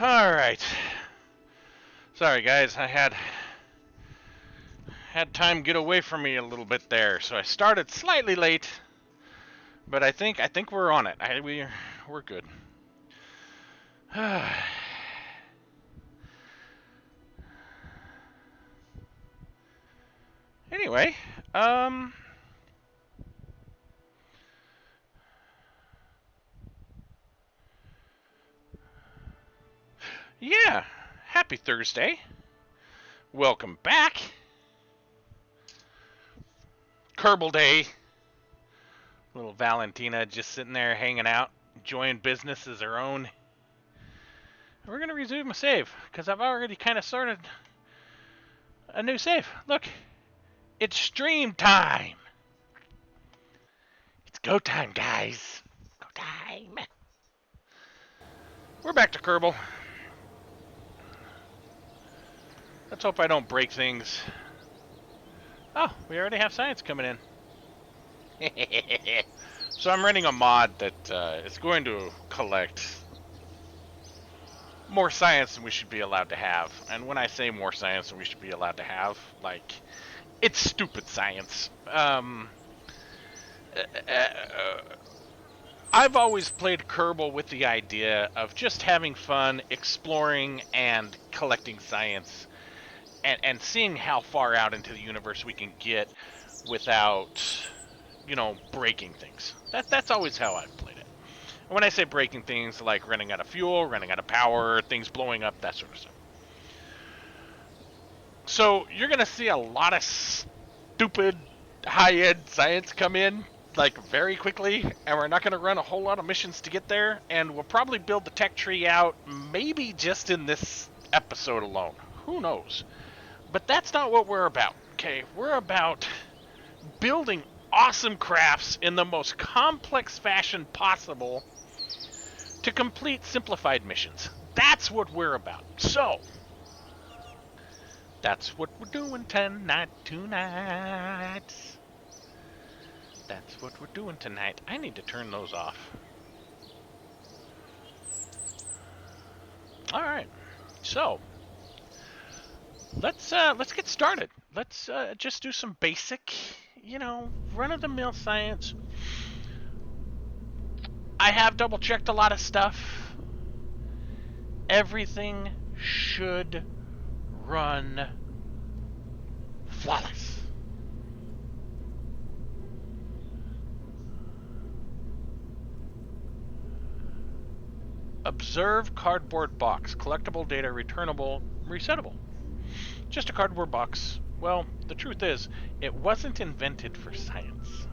Alright. Sorry guys, I had time get away from me a little bit there, so I started slightly late, but I think we're on it. We're good. Anyway, yeah, happy Thursday. Welcome back. Kerbal Day. Little Valentina just sitting there hanging out, enjoying business as her own. We're going to resume a save, because I've already kind of started a new save. Look, it's stream time. It's go time, guys. Go time. We're back to Kerbal. Let's hope I don't break things. Oh, we already have science coming in. So I'm running a mod that is going to collect more science than we should be allowed to have. And when I say more science than we should be allowed to have, like, it's stupid science. I've always played Kerbal with the idea of just having fun, exploring, and collecting science. And seeing how far out into the universe we can get without, breaking things. That's always how I've played it. And when I say breaking things, like running out of fuel, running out of power, things blowing up, that sort of stuff. So you're going to see a lot of stupid high-end science come in, like, very quickly, and we're not going to run a whole lot of missions to get there, and we'll probably build the tech tree out maybe just in this episode alone. Who knows? But that's not what we're about, okay? We're about building awesome crafts in the most complex fashion possible to complete simplified missions. That's what we're about. So, that's what we're doing tonight. That's what we're doing tonight. I need to turn those off. Alright, so let's get started. Let's just do some basic, run-of-the-mill science. I have double-checked a lot of stuff. Everything should run flawless. Observe cardboard box. Collectible data returnable, resettable. Just a cardboard box. Well, the truth is, it wasn't invented for science.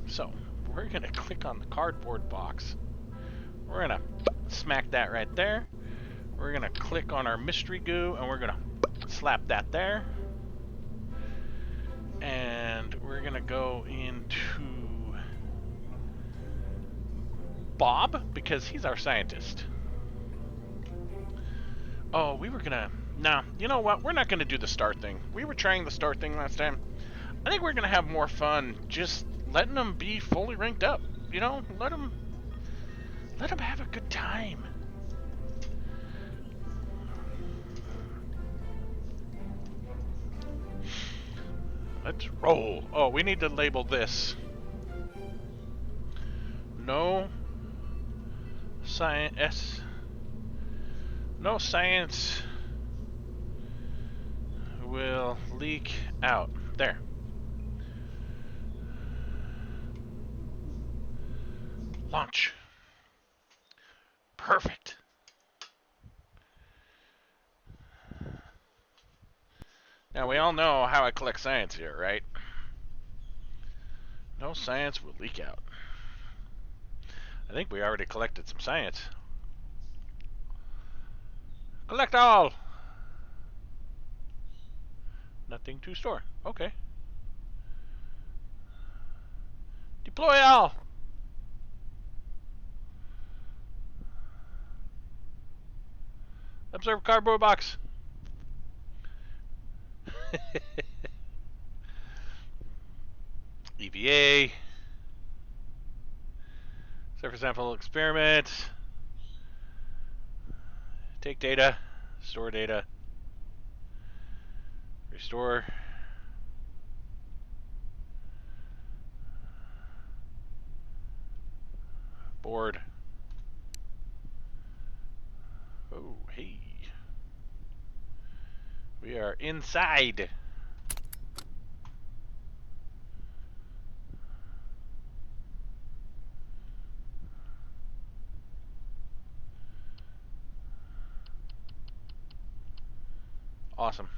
So, we're going to click on the cardboard box. We're going to smack that right there. We're going to click on our mystery goo, and we're going to slap that there. And we're going to go into Bob, because he's our scientist. Oh, we were going to... Nah, you know what? We're not going to do the star thing. We were trying the star thing last time. I think we're going to have more fun just letting them be fully ranked up. Let them have a good time. Let's roll. Oh, we need to label this. No science. No science will leak out. There. Launch. Perfect. Now, we all know how I collect science here, right? No science will leak out. I think we already collected some science. Collect all! Nothing to store. Okay. Deploy all! Observe cardboard box. EVA. Surface sample experiment. Take data, store data, restore. Board. Oh, hey. We are inside. Awesome.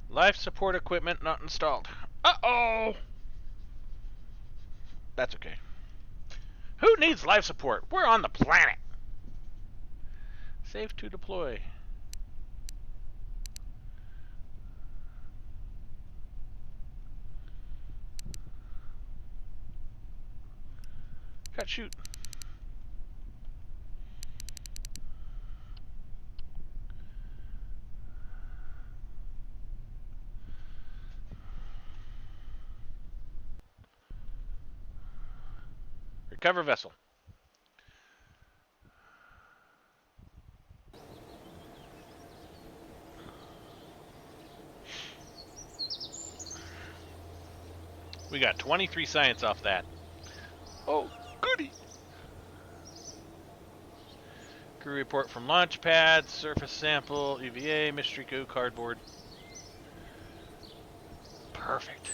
Life support equipment not installed. Uh-oh! That's okay. Who needs life support? We're on the planet. Save to deploy. Cut shoot. Recover vessel. We got 23 science off that. Oh, goody. Crew report from launch pad, surface sample, EVA, mystery goo, cardboard. Perfect.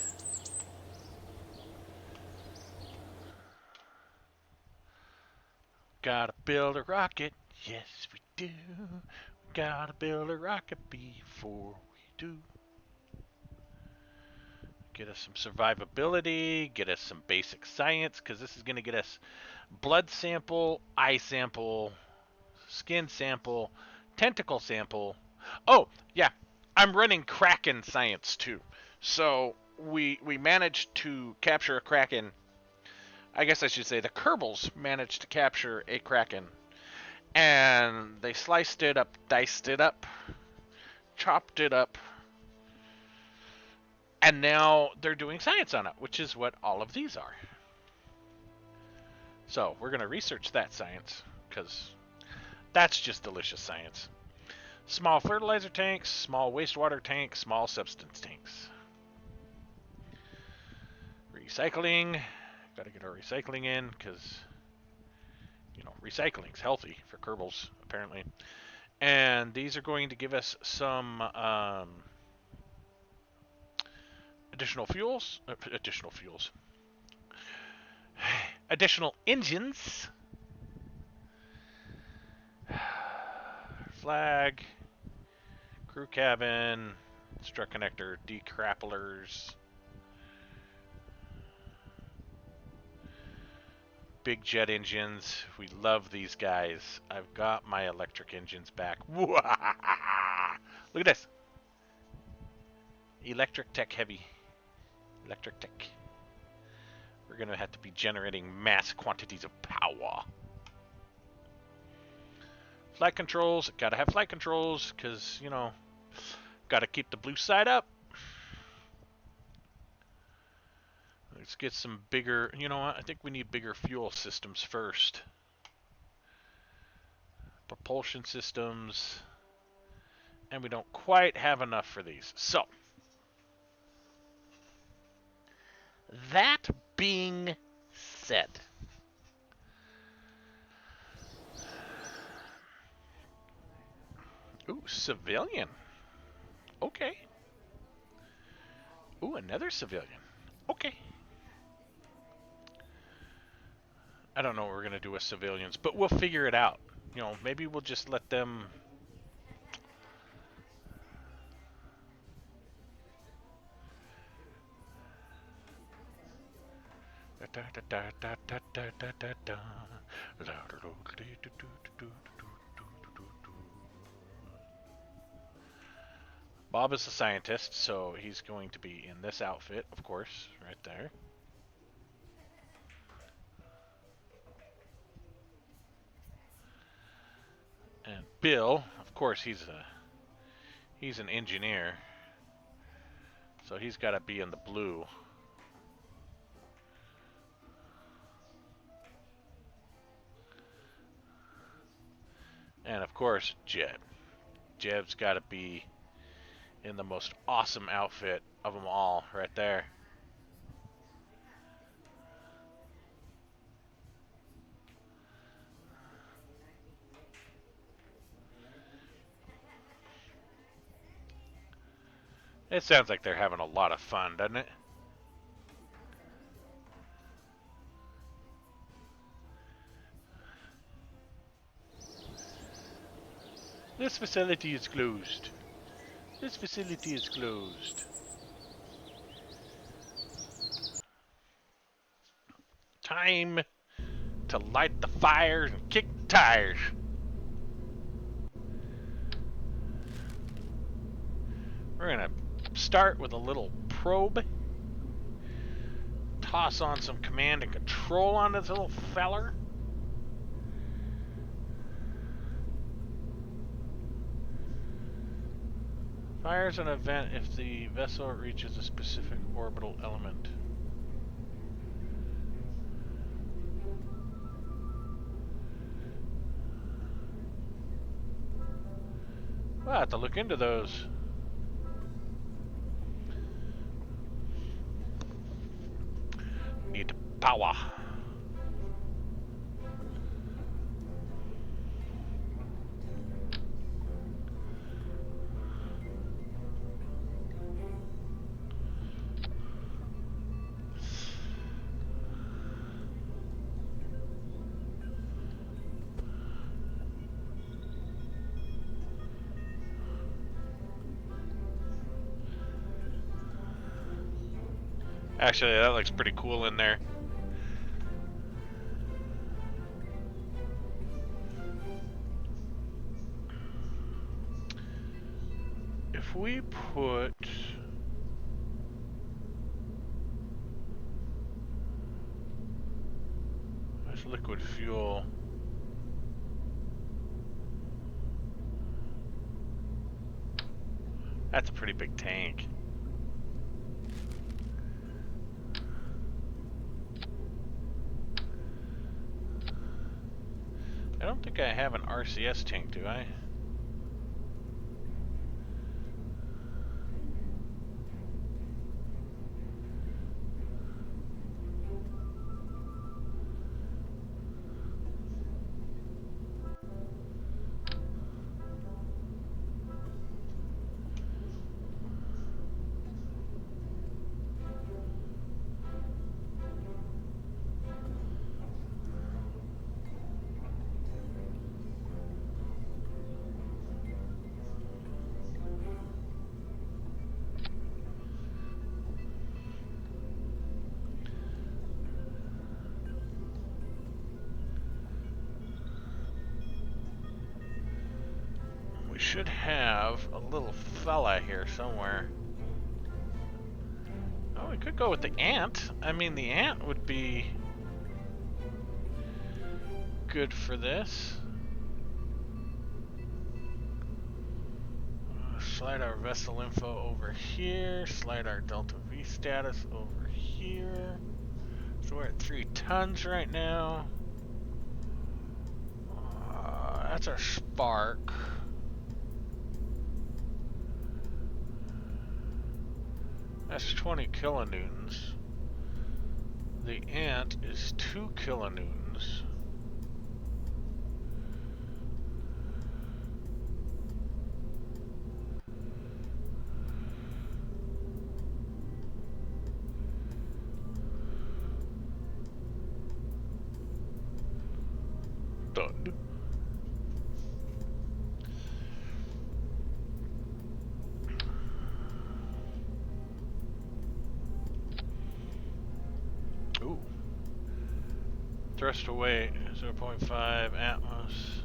Gotta build a rocket. Yes, we do. Gotta build a rocket before we do. Get us some survivability, get us some basic science, because this is going to get us blood sample, eye sample, skin sample, tentacle sample. Oh, yeah, I'm running Kraken science too. So we managed to capture a Kraken. I guess I should say the Kerbals managed to capture a Kraken. And they sliced it up, diced it up, chopped it up, and now they're doing science on it, which is what all of these are. So we're going to research that science, because that's just delicious science. Small fertilizer tanks, small wastewater tanks, small substance tanks. Recycling. Got to get our recycling in, because, you know, recycling's healthy for Kerbals, apparently. And these are going to give us some additional fuels. Additional engines. Flag. Crew cabin. Strut connector. Decrapplers. Big jet engines. We love these guys. I've got my electric engines back. Look at this. Electric tech heavy. Electric tech. We're going to have to be generating mass quantities of power. Flight controls. Gotta have flight controls because, you know, gotta keep the blue side up. Let's get some bigger, you know what? I think we need bigger fuel systems first. Propulsion systems. And we don't quite have enough for these. So, that being said, ooh, civilian. Okay. Ooh, another civilian. Okay. I don't know what we're going to do with civilians, but we'll figure it out. You know, maybe we'll just let them... Bob is a scientist, so he's going to be in this outfit, of course, right there. And Bill, of course, he's an engineer, so he's got to be in the blue. And of course, Jeb. Jeb's got to be in the most awesome outfit of them all, right there. It sounds like they're having a lot of fun, doesn't it? This facility is closed. This facility is closed. Time to light the fires and kick the tires. We're gonna start with a little probe. Toss on some command and control on this little feller. Fires an event if the vessel reaches a specific orbital element. We'll have to look into those. Need power. Actually, that looks pretty cool in there. If we put... That's liquid fuel. That's a pretty big tank. I don't think I have an RCS tank, do I? Should have a little fella here somewhere. Oh, we could go with the ant. I mean, the ant would be good for this. Slide our vessel info over here. Slide our Delta V status over here. So we're at 3 tons right now. That's our spark. That's 20 kilonewtons. The ant is 2 kilonewtons. Done. Ooh. Thrust away 0.5 Atmos.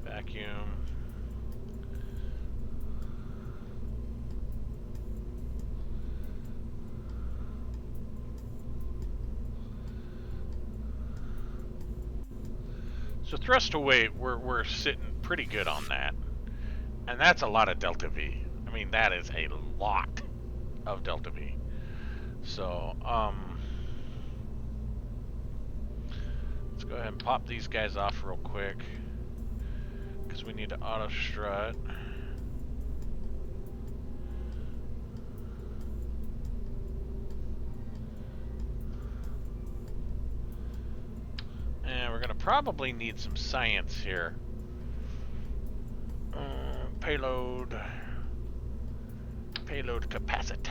Vacuum. So thrust to weight, we're sitting pretty good on that. And that's a lot of delta V. I mean, that is a lot of delta V. So, let's go ahead and pop these guys off real quick, because we need to auto strut. And we're gonna probably need some science here. Payload capacitas.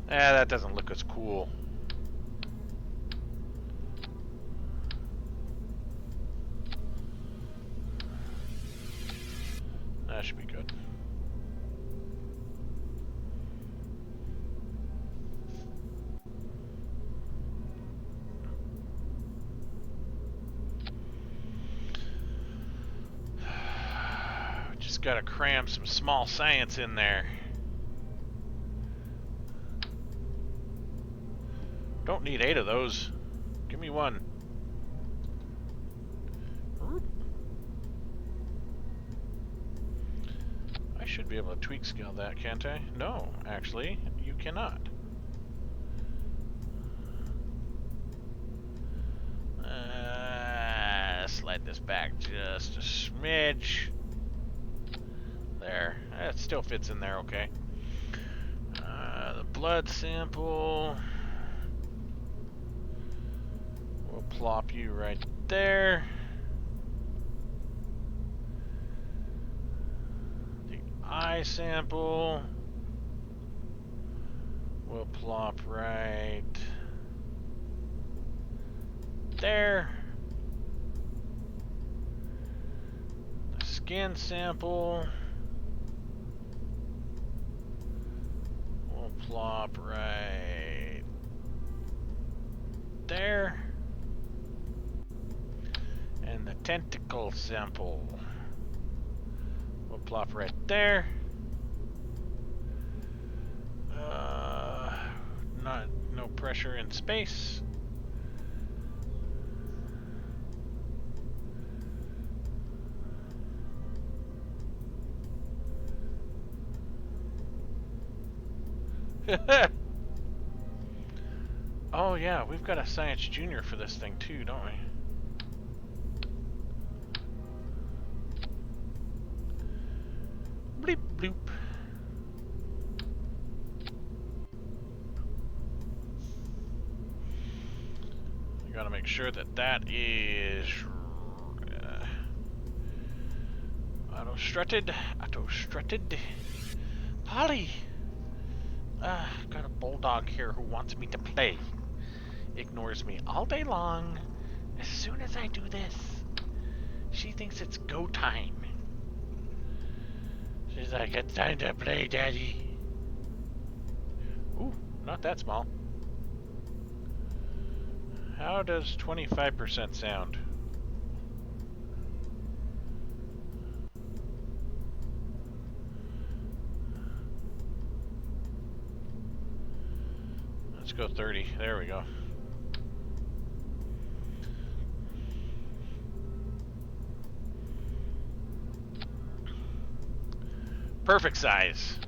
That doesn't look as cool. That should be good. Just gotta cram some small science in there. Don't need 8 of those. Give me 1. I should be able to tweak scale that, can't I? No, actually, you cannot. Slide this back just a smidge. There. It still fits in there okay. The blood sample. We'll plop you right there. The eye sample. We'll plop right there. The skin sample. We'll plop right there. And the tentacle sample. We'll plop right there. No pressure in space. Oh yeah, we've got a Science Junior for this thing too, don't we? Bleep bloop. You gotta make sure that that is auto strutted. Polly! Got a bulldog here who wants me to play. Ignores me all day long. As soon as I do this, she thinks it's go time. She's like, it's time to play, Daddy. Ooh, not that small. How does 25% sound? Let's go 30. There we go. Perfect size.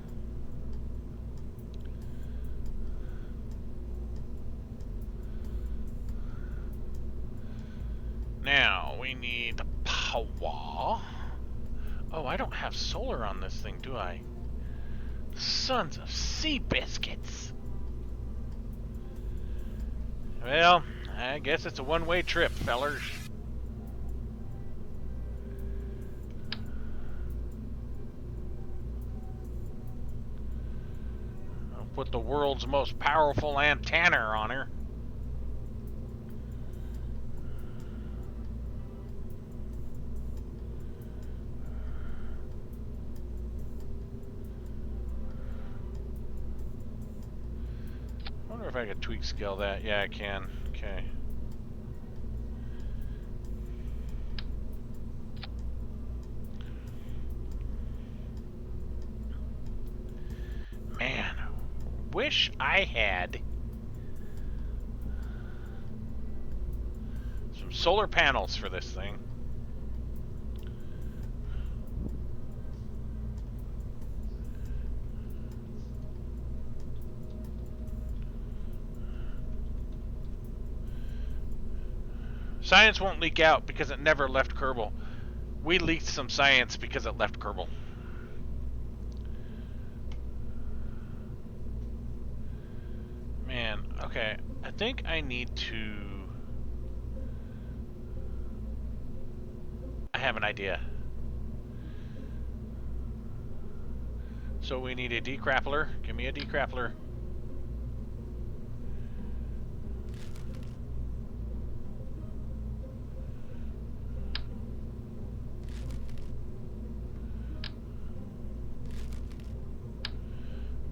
Now we need power. Oh, I don't have solar on this thing, do I? Sons of sea biscuits. Well, I guess it's a one-way trip, fellers. I'll put the world's most powerful antenna on her. if I could tweak scale that. Yeah, I can. Okay. Man, wish I had some solar panels for this thing. Science won't leak out because it never left Kerbal. We leaked some science because it left Kerbal. Man, okay. I think I need to... I have an idea. So we need a degrappler. Give me a degrappler.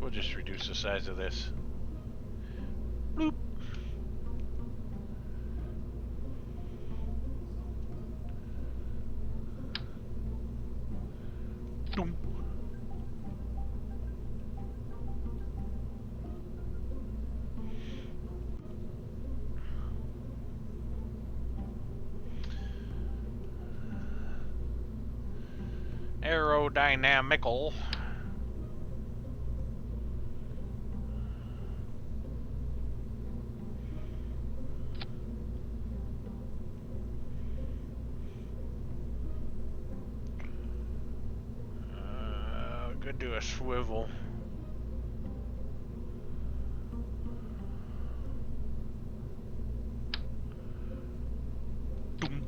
We'll just reduce the size of this. Bloop. Doom. Aerodynamical. Could do a swivel. Doom.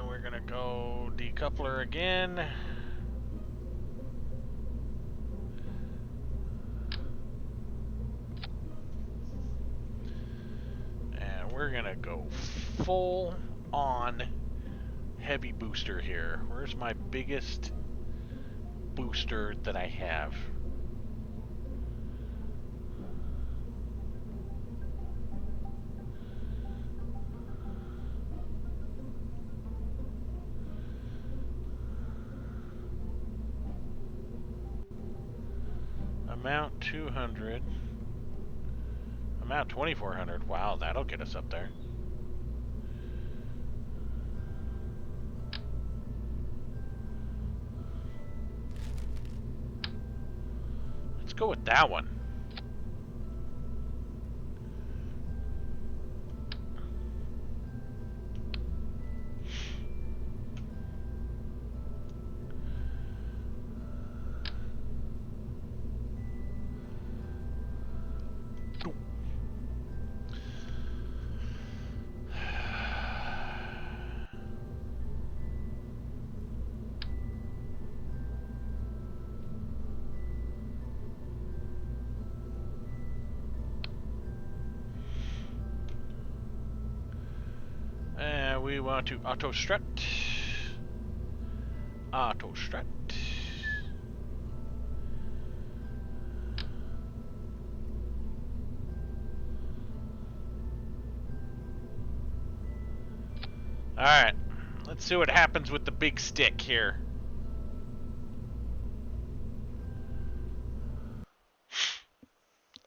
We're gonna go decoupler again. And we're gonna go full on heavy booster here. Where's my biggest booster that I have? Amount 200. Amount 2400. Wow, that'll get us up there. Let's go with that one. And we want to auto strut. Auto strut. Alright, let's see what happens with the big stick here.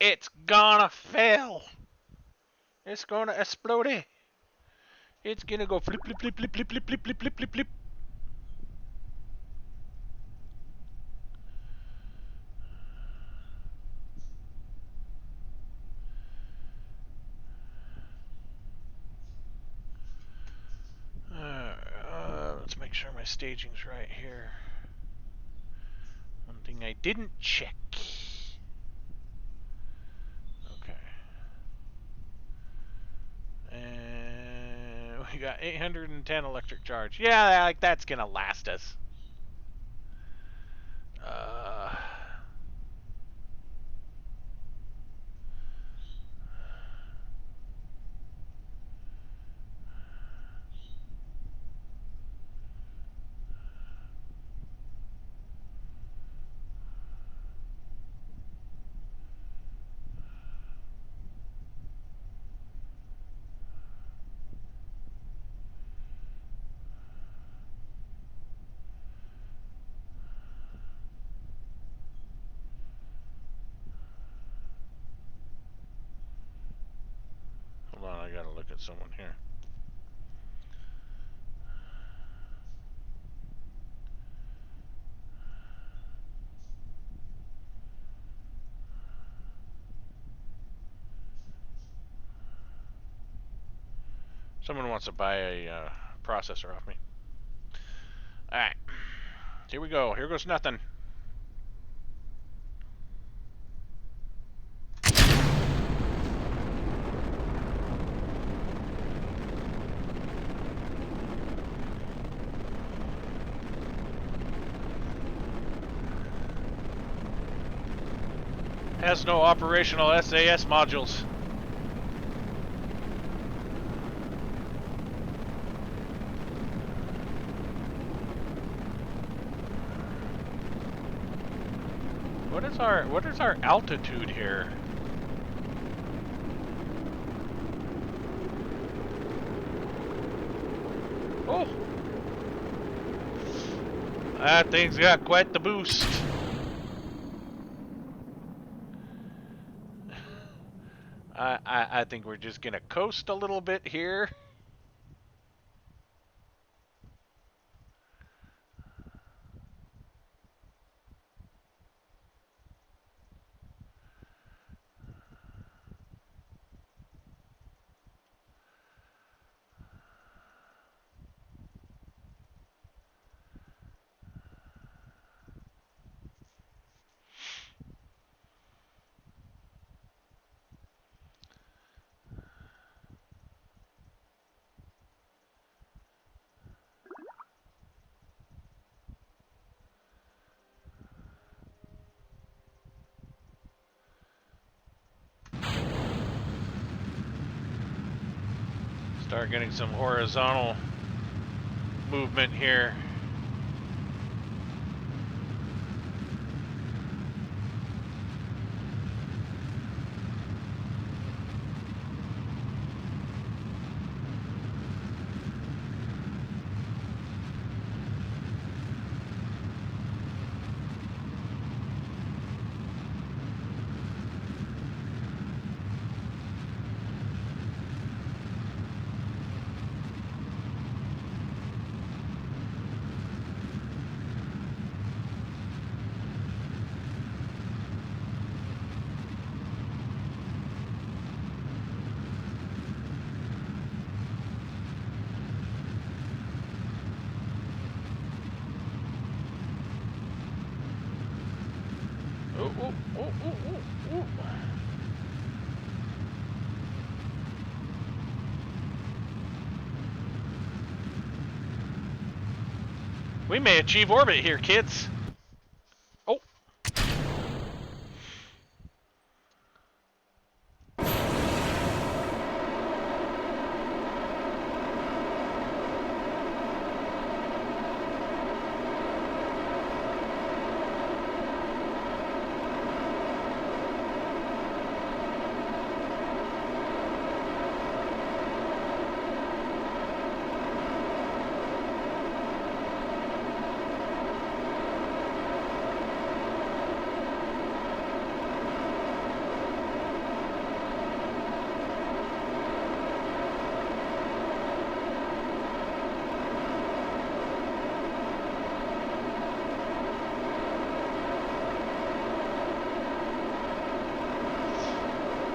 It's gonna fail. It's gonna explode. It's gonna go flip, flip, flip, flip, flip, flip, flip, flip, flip, flip, flip. Let's make sure my staging's right here. One thing I didn't check. Okay. And we got 810 electric charge. Yeah, like that's gonna last us. someone here. Someone wants to buy a processor off me. Alright. Here we go. Here goes nothing. Has no operational SAS modules. What is our altitude here? Oh, that thing's got quite the boost. I think we're just gonna coast a little bit here. Start getting some horizontal movement here. Ooh. We may achieve orbit here, kids. Oh.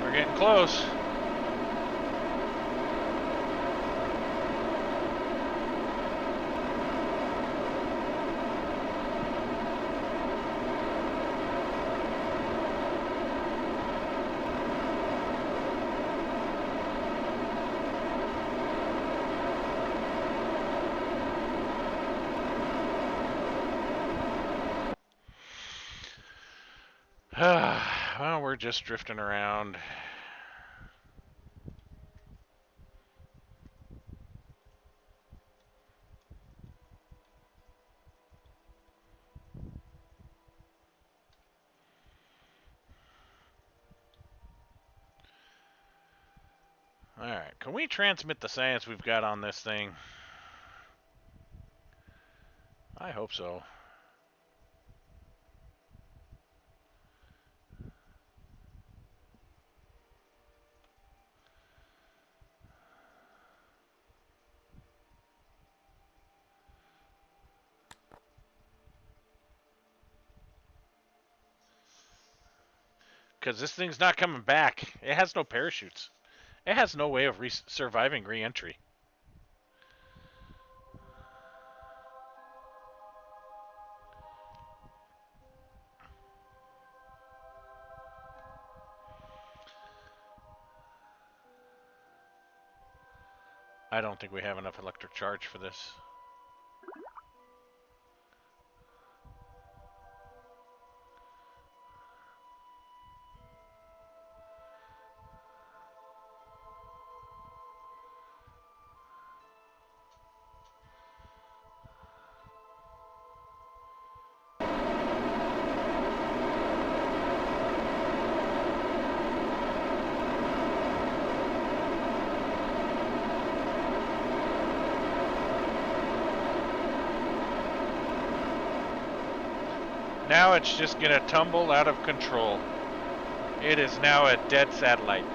We're getting close. Well, we're just drifting around. Alright, can we transmit the science we've got on this thing? I hope so. Because this thing's not coming back. It has no parachutes. It has no way of surviving re-entry. I don't think we have enough electric charge for this. Now it's just gonna tumble out of control. It is now a dead satellite.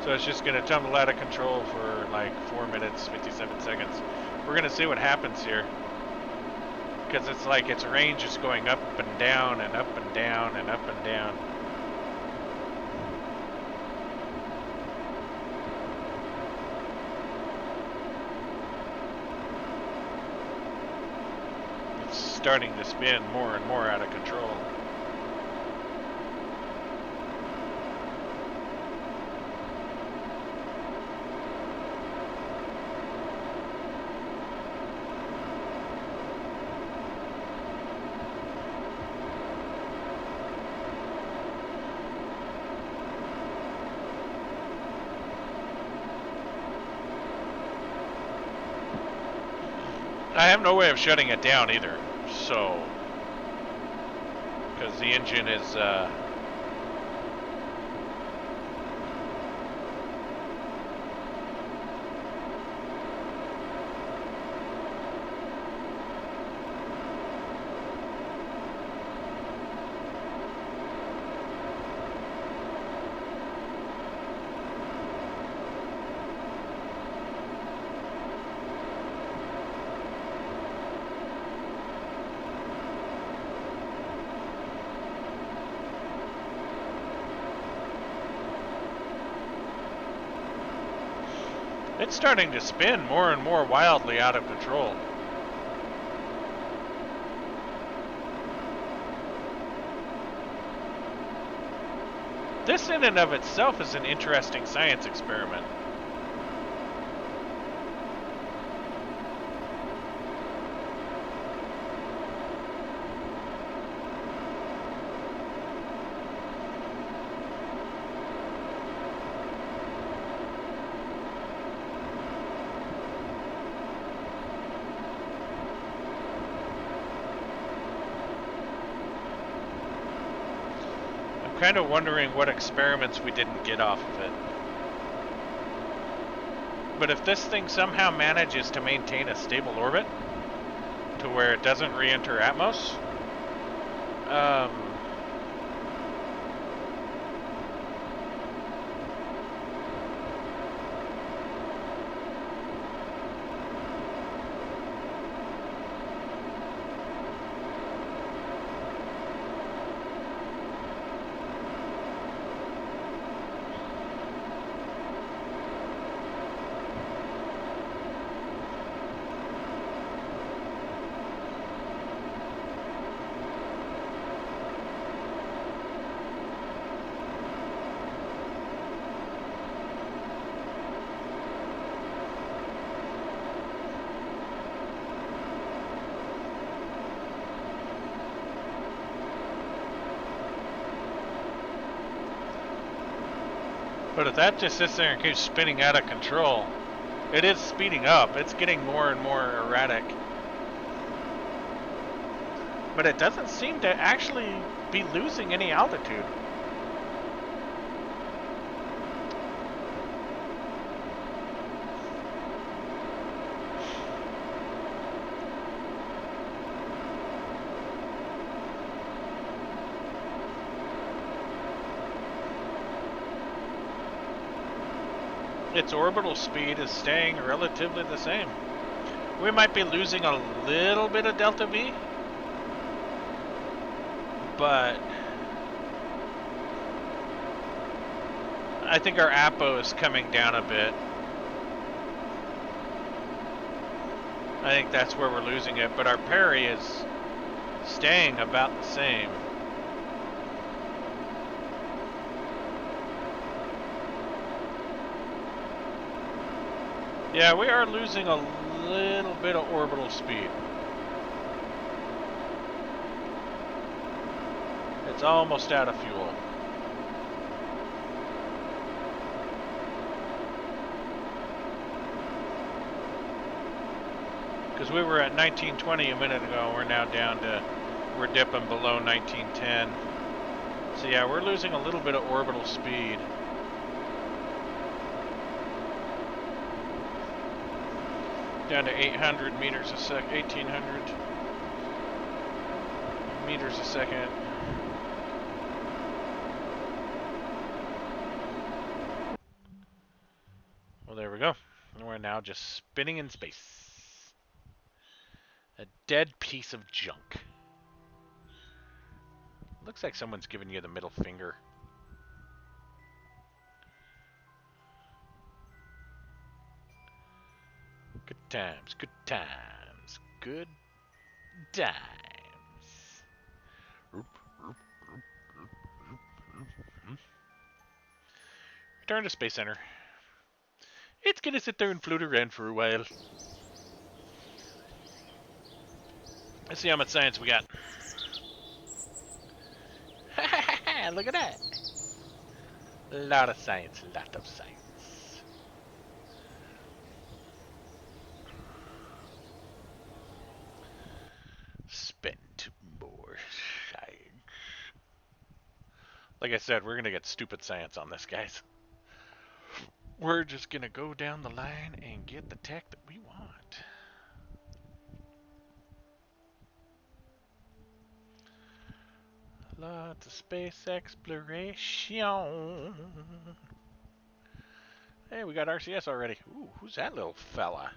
So it's just gonna tumble out of control for like 4 minutes, 57 seconds. We're gonna see what happens here. Because it's like its range is going up and down and up and down and up and down. It's starting to spin more and more out of control. I have no way of shutting it down either, so because the engine is it's starting to spin more and more wildly out of control. This in and of itself is an interesting science experiment. Kind of wondering what experiments we didn't get off of it. But if this thing somehow manages to maintain a stable orbit to where it doesn't re-enter Atmos, but if that just sits there and keeps spinning out of control, it is speeding up. It's getting more and more erratic. But it doesn't seem to actually be losing any altitude. its orbital speed is staying relatively the same. We might be losing a little bit of delta V, but I think our APO is coming down a bit. I think that's where we're losing it, but our Perry is staying about the same. Yeah, we are losing a little bit of orbital speed. It's almost out of fuel. Because we were at 1920 a minute ago, we're now down to, we're dipping below 1910. So yeah, we're losing a little bit of orbital speed. Down to 800 meters a sec, 1800 meters a second. Well, there we go. And we're now just spinning in space. A dead piece of junk. Looks like someone's giving you the middle finger. Good times, good times, good times. Return to Space Center. It's gonna sit there and float around for a while. Let's see how much science we got. Look at that. A lot of science, a lot of science. Spend more science. Like I said, we're gonna get stupid science on this, guys. We're just gonna go down the line and get the tech that we want. Lots of space exploration. Hey, we got RCS already. Ooh, who's that little fella?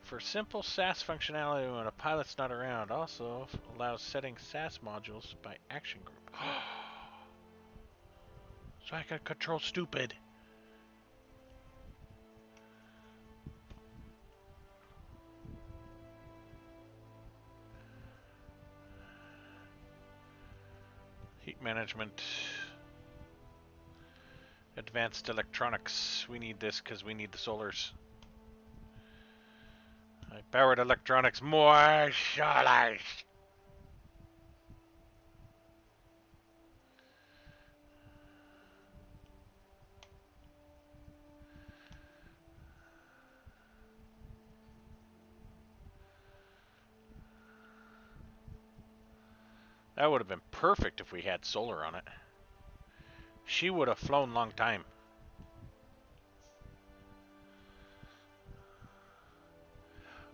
For simple SAS functionality when a pilot's not around. Also allows setting SAS modules by action group. So I can control stupid. Heat management. Advanced electronics. We need this because we need the solars. I powered electronics more solars. That would have been perfect if we had solar on it. She would have flown long time.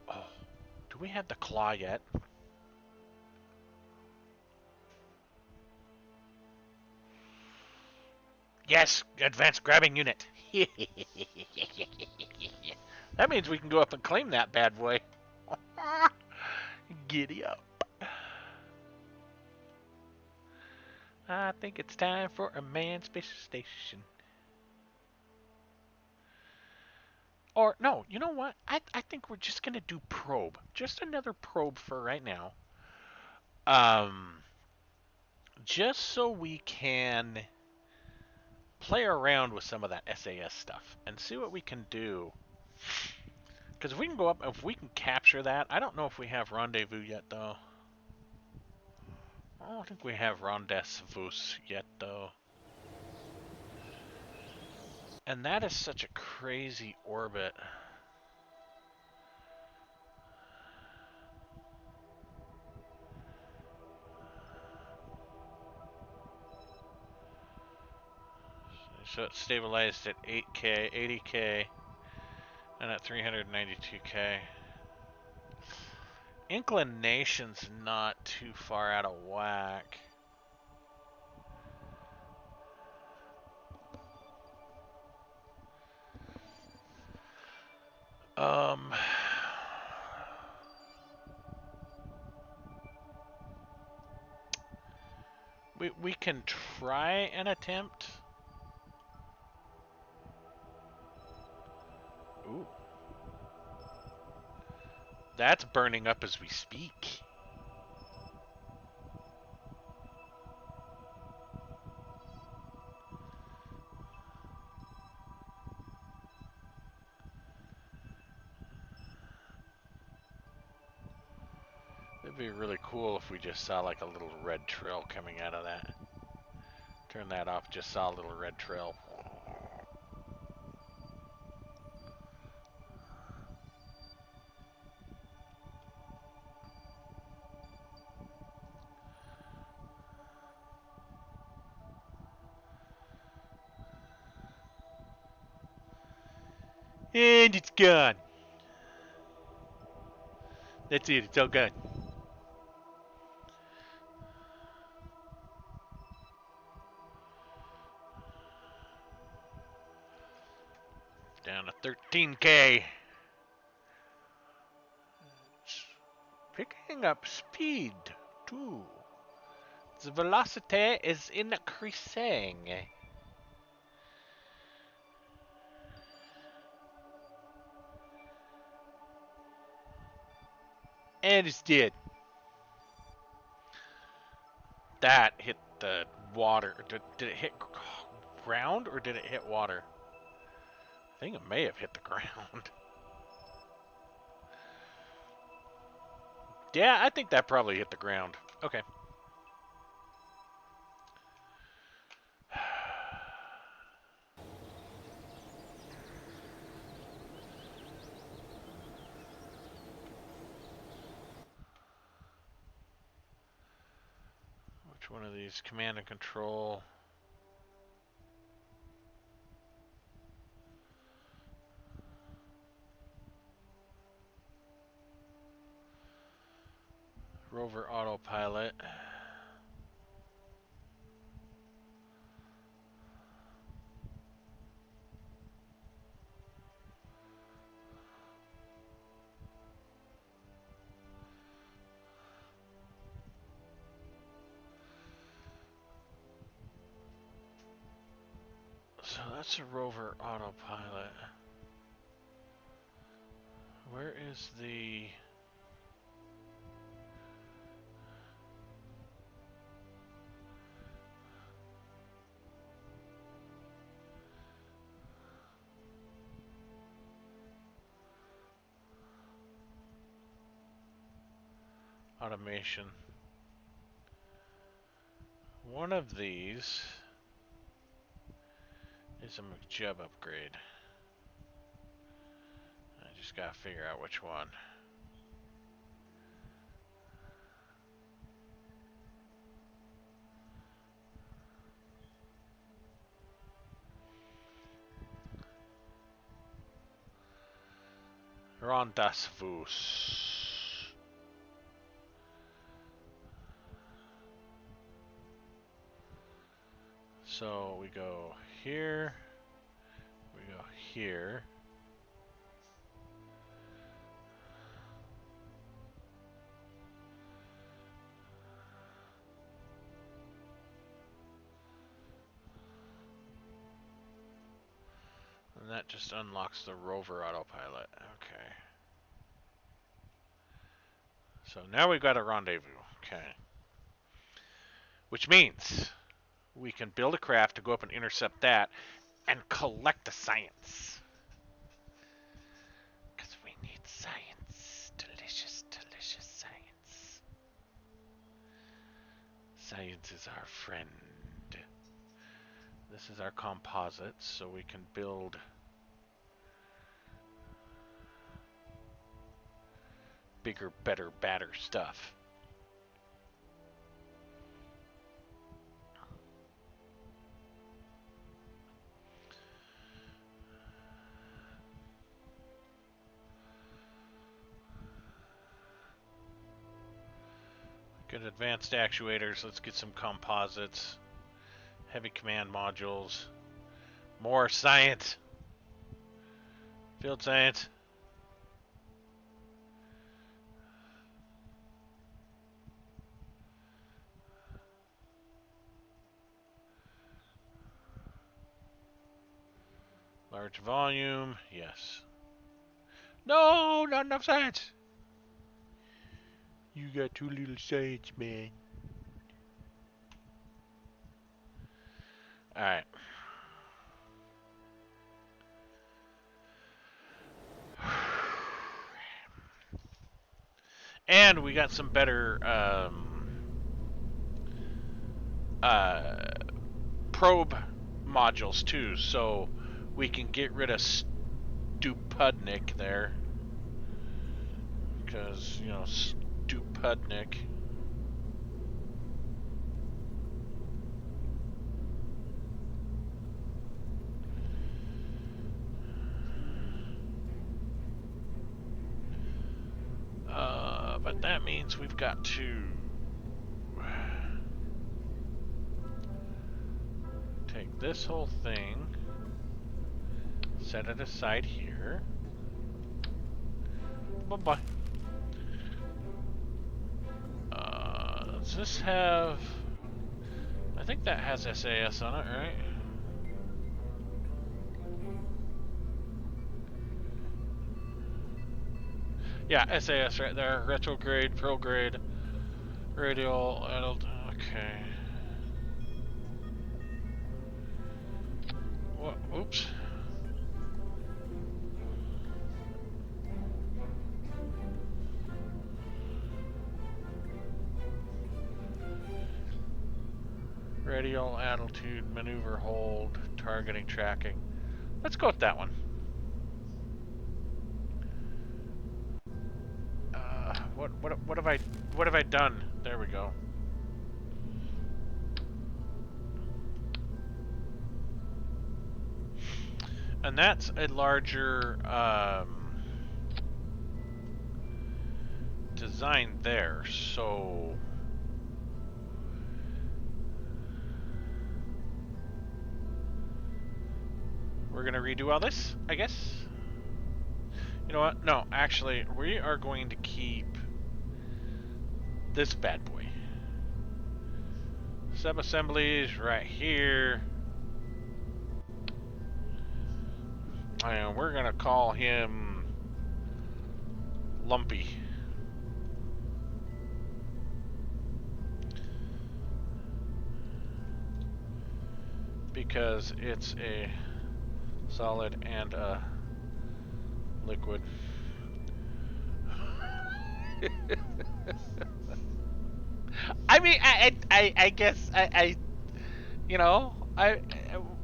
Oh, do we have the claw yet? Yes, advanced grabbing unit. That means we can go up and claim that bad boy. Giddy up. I think it's time for a manned space station. Or, no, you know what? I think we're just going to do probe. Just another probe for right now. Just so we can play around with some of that SAS stuff and see what we can do. Because if we can go up, if we can capture that, I don't know if we have rendezvous yet, though. I don't think we have rendezvous yet, though. And that is such a crazy orbit. So it's stabilized at 8K, 80K, and at 392K. Inclination's not too far out of whack. We can try an attempt. Ooh. That's burning up as we speak. It'd be really cool if we just saw like a little red trail coming out of that. Turn that off, just saw a little red trail. And it's gone. That's it, it's all gone. Down to 13K. It's picking up speed, too. The velocity is increasing. And it's dead. That hit the water. Did it hit ground or did it hit water? I think it may have hit the ground. Yeah, I think that probably hit the ground. Okay. Which one of these? Command and control. Rover autopilot. So that's a rover autopilot. Where is the... automation? One of these is a McJub upgrade. I just gotta figure out which one. Rondasvus. So we go here, we go here. And that just unlocks the rover autopilot. Okay. So now we've got a rendezvous. Okay. Which means we can build a craft to go up and intercept that and collect the science. Because we need science. Delicious, delicious science. Science is our friend. This is our composite, so we can build bigger, better, badder stuff. Good advanced actuators. Let's get some composites. Heavy command modules. More science. Field science. Large volume, yes. No, not enough science. You got too little science, man. Alright. And we got some better uh, probe modules too, so we can get rid of Stupudnik there. Because, you know, Stupudnik. But that means we've got to take this whole thing, set it aside here. Bye-bye. Does this have... I think that has SAS on it, right? Yeah, SAS right there. Retrograde, prograde, radial, adult. Okay. What? Oops. Radial, altitude, maneuver, hold, targeting, tracking. Let's go with that one. What have I done? There we go. And that's a larger design there, so we're gonna redo all this, I guess. You know what? No, actually, we are going to keep this bad boy. Sub-assemblies right here. And we're gonna call him Lumpy. Because it's a solid and a liquid. I mean, I guess you know,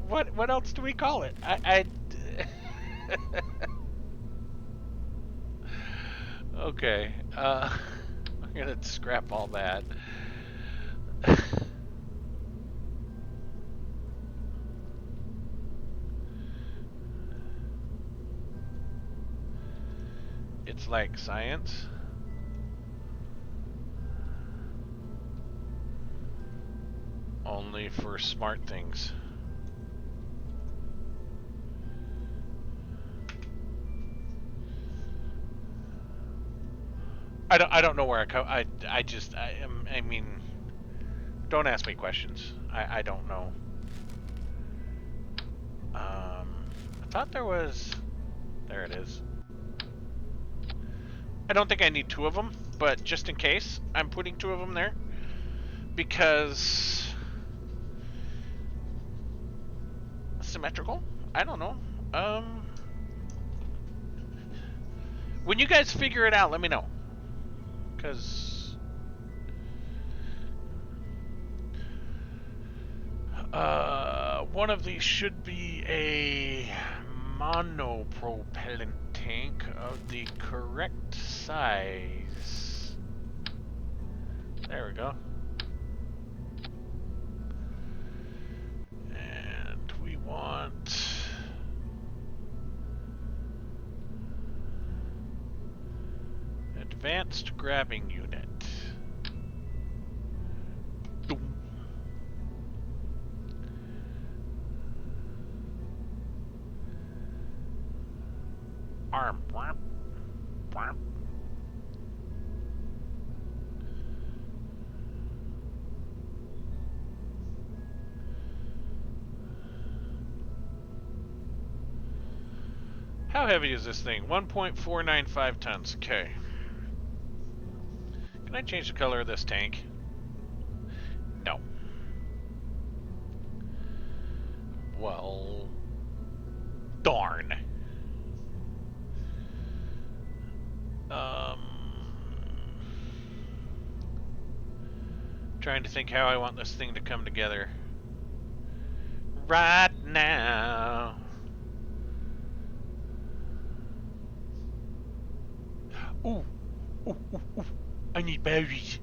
what else do we call it? Okay, I'm gonna scrap all that. It's like science. Only for smart things. I don't know where I mean, don't ask me questions. I don't know. I thought there was... There it is. I don't think I need two of them, but just in case, I'm putting two of them there. Because... Symmetrical? I don't know. When you guys figure it out, let me know. Because... one of these should be a monopropellant tank of the correct size. There we go. And we want... advanced grabbing unit. Arm. How heavy is this thing? 1.495 tons. Okay. Can I change the color of this tank? No. Well, darn. Trying to think how I want this thing to come together. Right now. Ooh. Ooh, ooh, ooh. I need berries.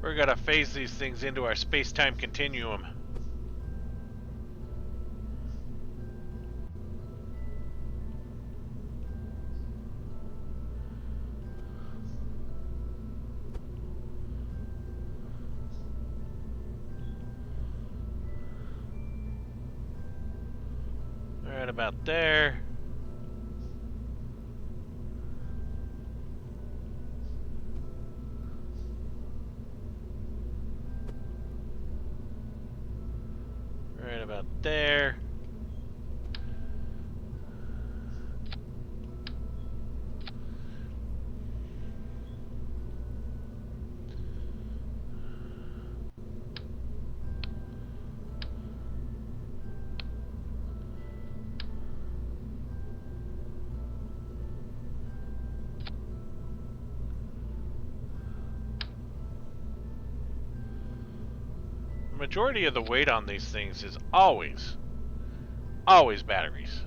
We're gonna phase these things into our space-time continuum. Right about there. Right about there. The majority of the weight on these things is always batteries.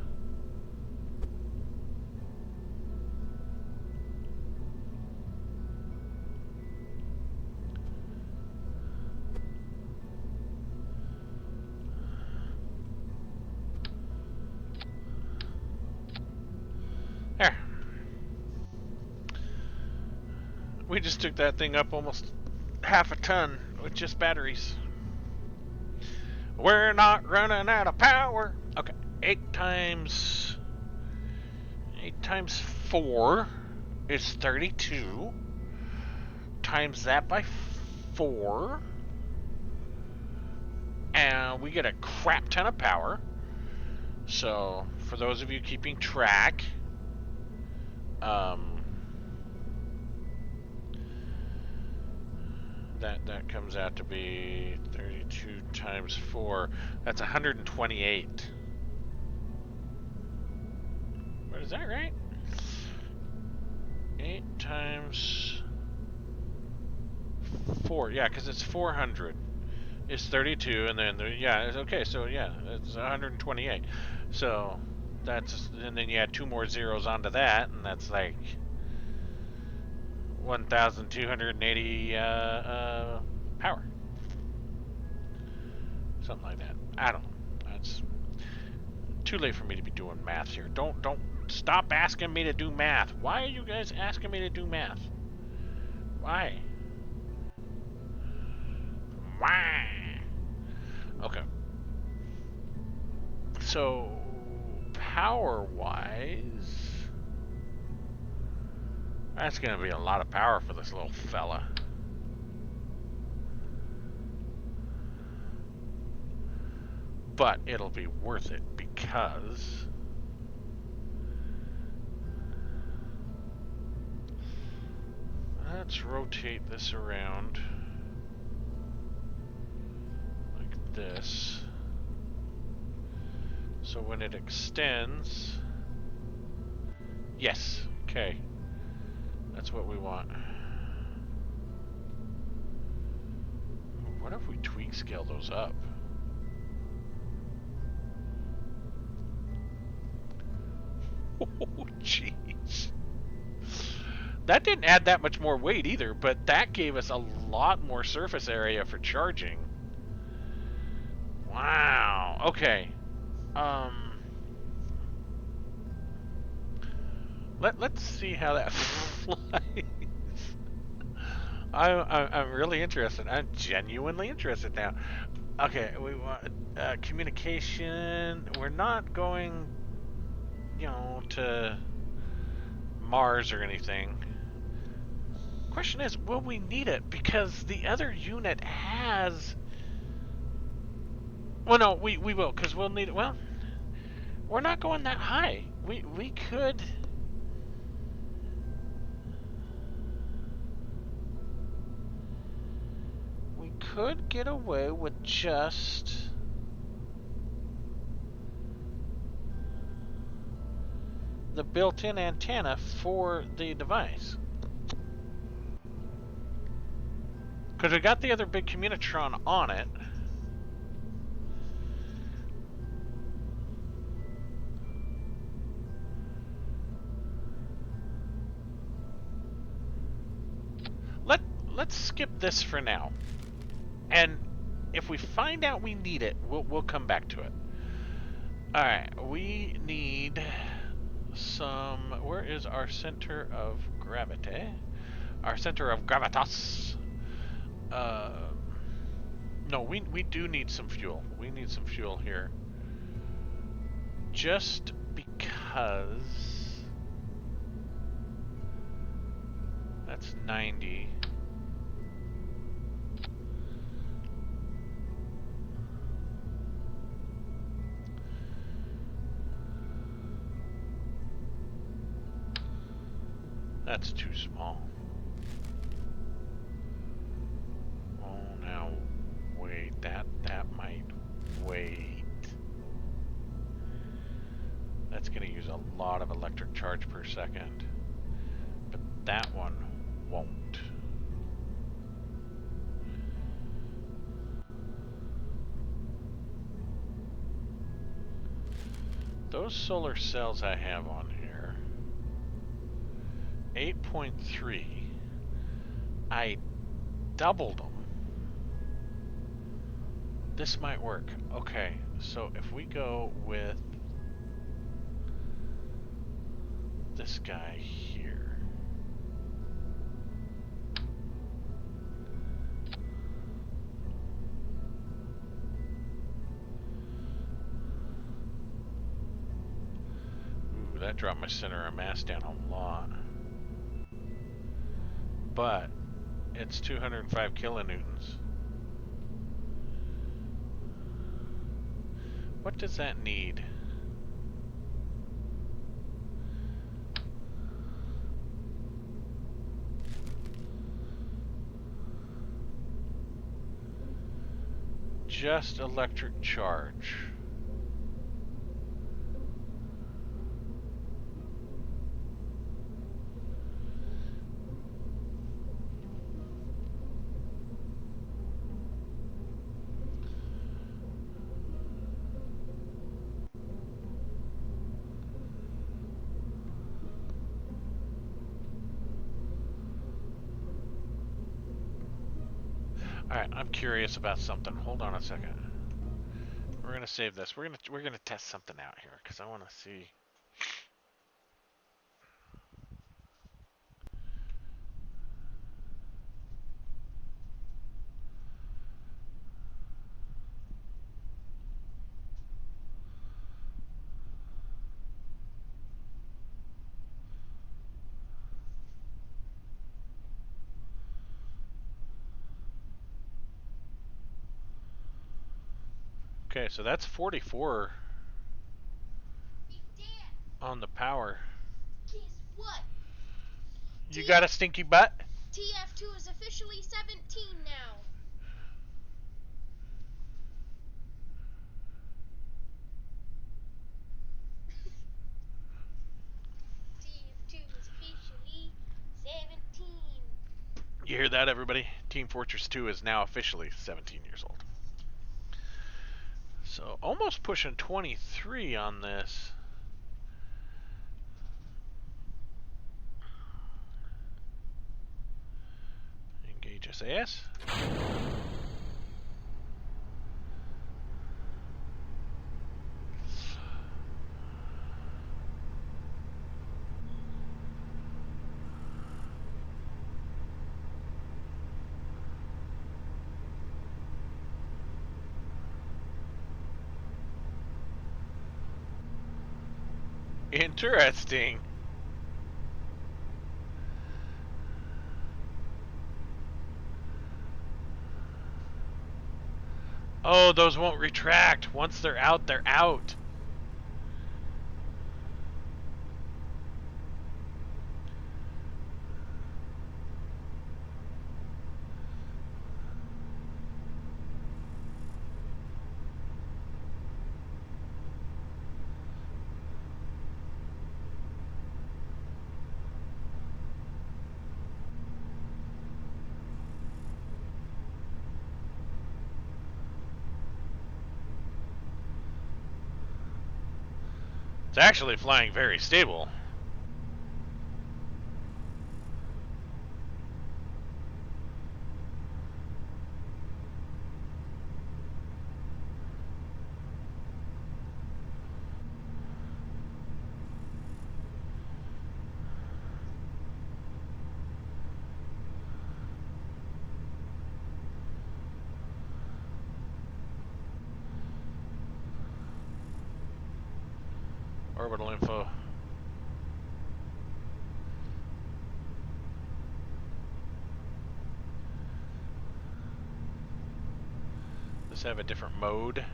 There. We just took that thing up almost half a ton with just batteries. We're not running out of power. Okay, 8 times 4 is 32. Times that by 4. And we get a crap ton of power. So, for those of you keeping track, that comes out to be 32 times 4. That's 128. What is that, right? 8 times 4. Yeah, because it's 400. It's 32, and then yeah, okay. So yeah, it's 128. So that's, and then you add 2 more zeros onto that, and that's like 1,280 power, something like that. I don't know. That's too late for me to be doing math here. Don't stop asking me to do math. Why are you guys asking me to do math? Why? Why? Okay. So power-wise, that's going to be a lot of power for this little fella. But it'll be worth it because let's rotate this around like this. So when it extends, yes, okay. That's what we want. What if we tweak scale those up? Oh, jeez. That didn't add that much more weight either, but that gave us a lot more surface area for charging. Wow. Okay. Um, let's see how that flies. I'm really interested. I'm genuinely interested now. Okay, we want communication. We're not going, to Mars or anything. Question is, will we need it? Because the other unit has. Well, no, we will, because we'll need it. Well, we're not going that high. We could. We could get away with just. The built-in antenna for the device. Because we got the other big Communitron on it. Let's skip this for now. And if we find out we need it, we'll come back to it. Alright, we need some... Where is our center of gravity? Our center of gravitas. No, we do need some fuel. We need some fuel here. Just because... That's 90. That's too small. Oh, now, wait, that might wait. That's gonna use a lot of electric charge per second. But that one won't. Those solar cells I have on here, 8.3, I doubled them. This might work. Okay, so if we go with this guy here. Ooh, that dropped my center of mass down a lot. But it's 205 kilonewtons. What does that need? Just electric charge. Alright, I'm curious about something. Hold on a second. We're gonna save this. We're gonna test something out here because I want to see. Okay, so that's 44 on the power. Guess what? You got a stinky butt? TF2 is officially 17 now. TF2 is officially 17. You hear that, everybody? Team Fortress 2 is now officially 17 years old. So almost pushing 23 on this. HSAS. Interesting. Oh, those won't retract. Once they're out, they're out. It's actually flying very stable. Orbital info. Does it have a different mode?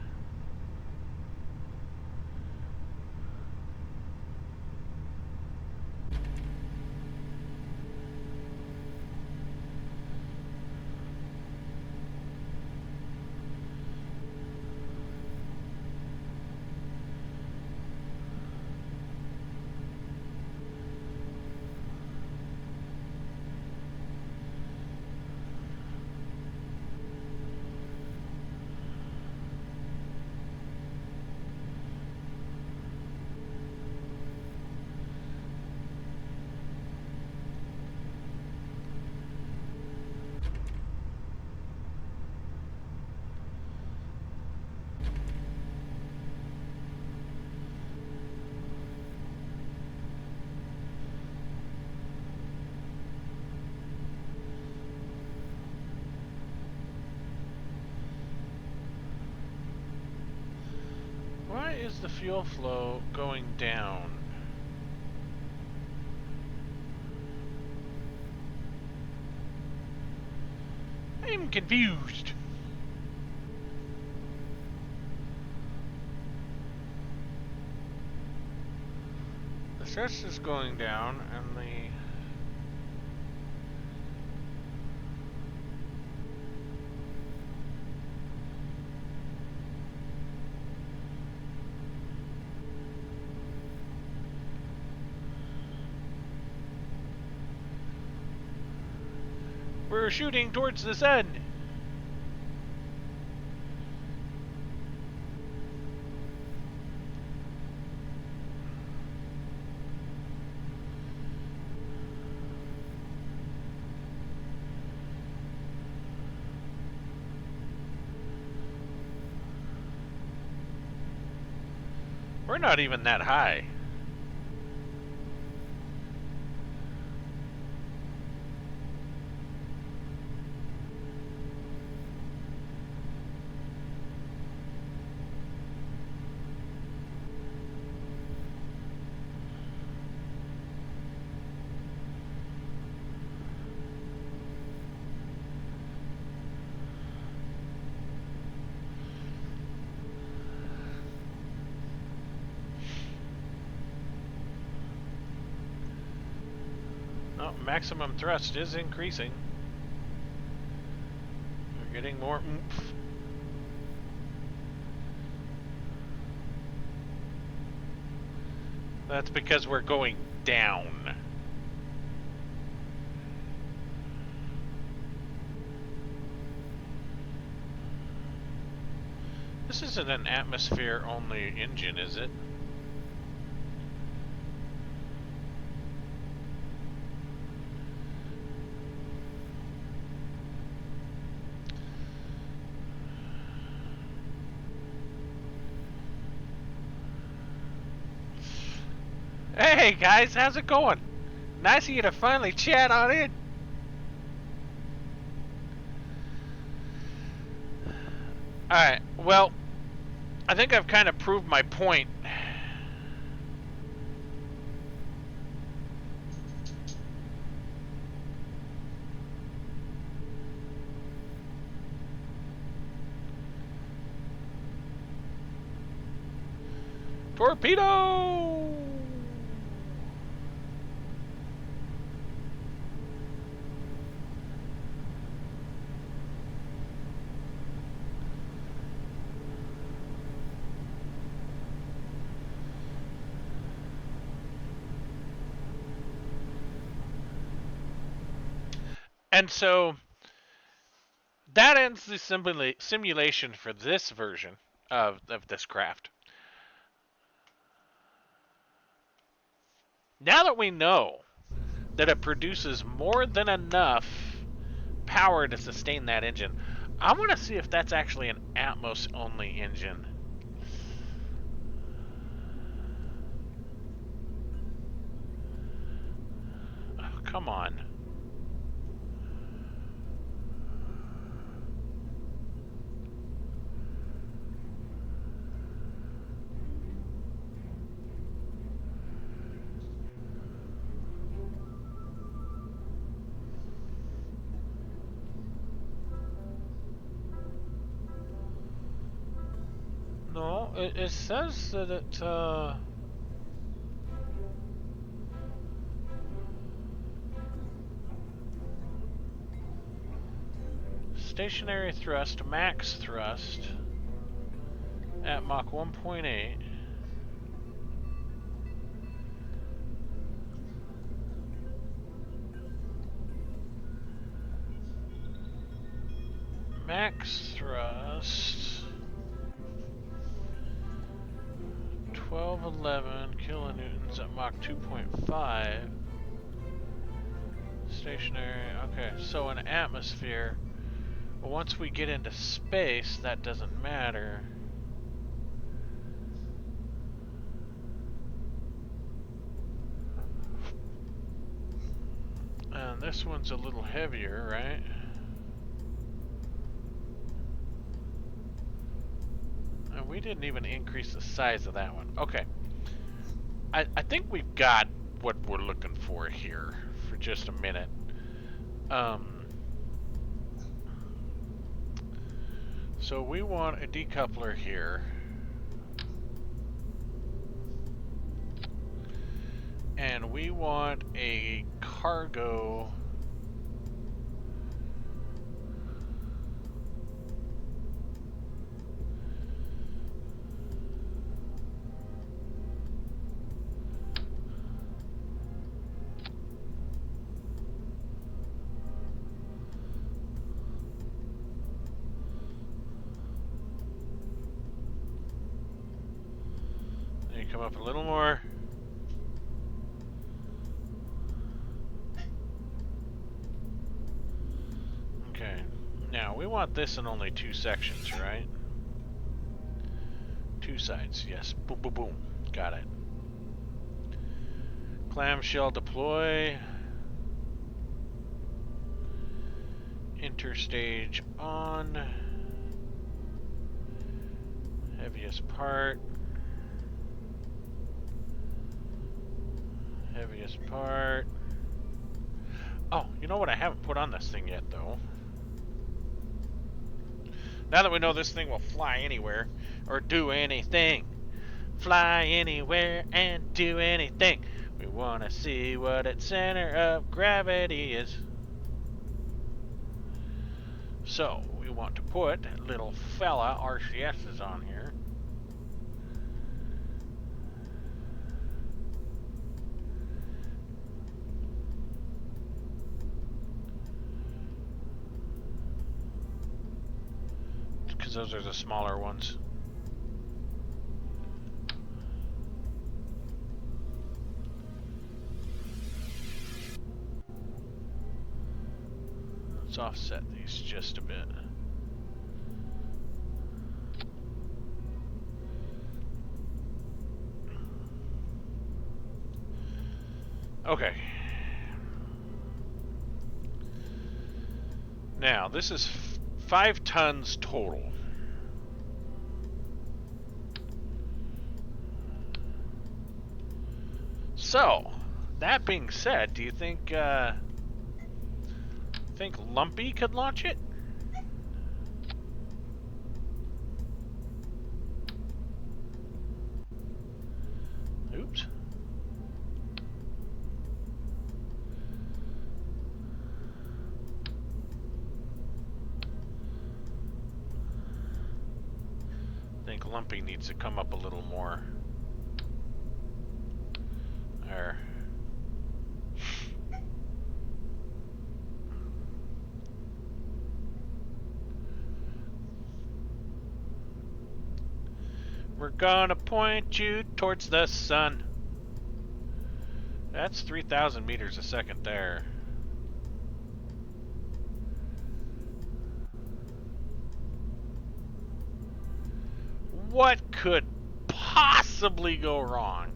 Why is the fuel flow going down? I'm confused. The stress is going down and the we're shooting towards the sun. We're not even that high. Oh, maximum thrust is increasing. We're getting more oomph. That's because we're going down. This isn't an atmosphere-only engine, is it? Hey guys, how's it going? Nice of you to finally chat on in. Alright, well, I think I've kind of proved my point. Torpedo! And so that ends the simulation for this version of this craft. Now that we know that it produces more than enough power to sustain that engine, I want to see if that's actually an Atmos only engine. Oh, come on. No, it says that it, stationary thrust, max thrust at Mach 1.8. Max thrust 1211 kilonewtons at Mach 2.5. Stationary, okay, so an atmosphere. But once we get into space, that doesn't matter. And this one's a little heavier, right? And we didn't even increase the size of that one. Okay. I think we've got what we're looking for here for just a minute. So we want a decoupler here. And we want a cargo. You come up a little more. Okay. Now, we want this in only 2 sections, right? 2 sides, yes. Boom, boom, boom. Got it. Clamshell deploy. Interstage on. Heaviest part. Heaviest part. Oh, you know what I haven't put on this thing yet, though? Now that we know this thing will fly anywhere, or do anything. Fly anywhere and do anything. We want to see what its center of gravity is. So, we want to put little fella RCSs on here. Because those are the smaller ones. Let's offset these just a bit. Okay. Now, this is 5 tons total. So, that being said, do you think Lumpy could launch it? Oops. I think Lumpy needs to come up a little more. There. We're gonna point you towards the sun. That's 3,000 meters a second there. What could possibly go wrong?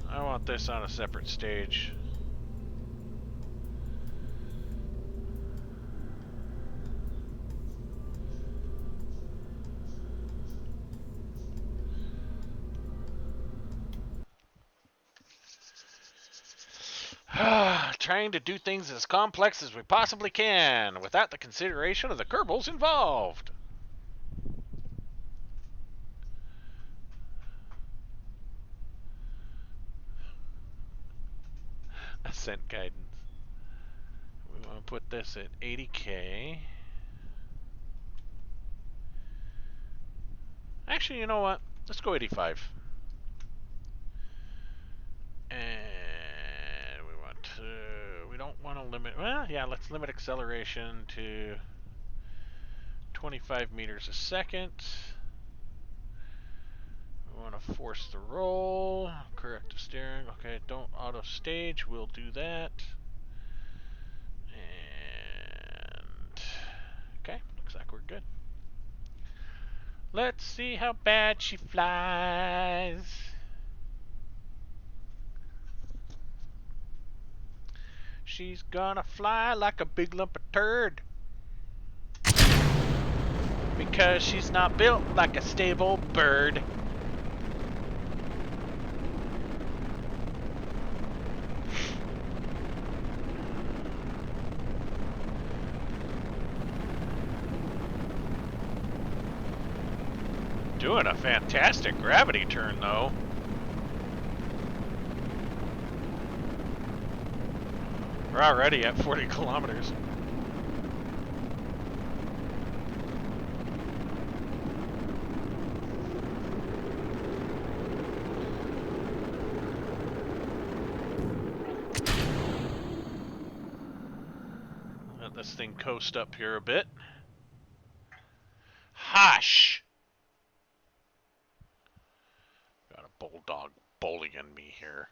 I want this on a separate stage. Trying to do things as complex as we possibly can without the consideration of the Kerbals involved. Ascent guidance. We want to put this at 80K. Actually, you know what? Let's go 85. And we don't want to limit, well, yeah, let's limit acceleration to 25 meters a second. We want to force the roll, correct the steering. Okay, don't auto stage, we'll do that. And okay, looks like we're good. Let's see how bad she flies. She's gonna fly like a big lump of turd. Because she's not built like a stable bird. Doing a fantastic gravity turn, though. We're already at 40 kilometers. Let this thing coast up here a bit. Hush! Got a bulldog bullying me here.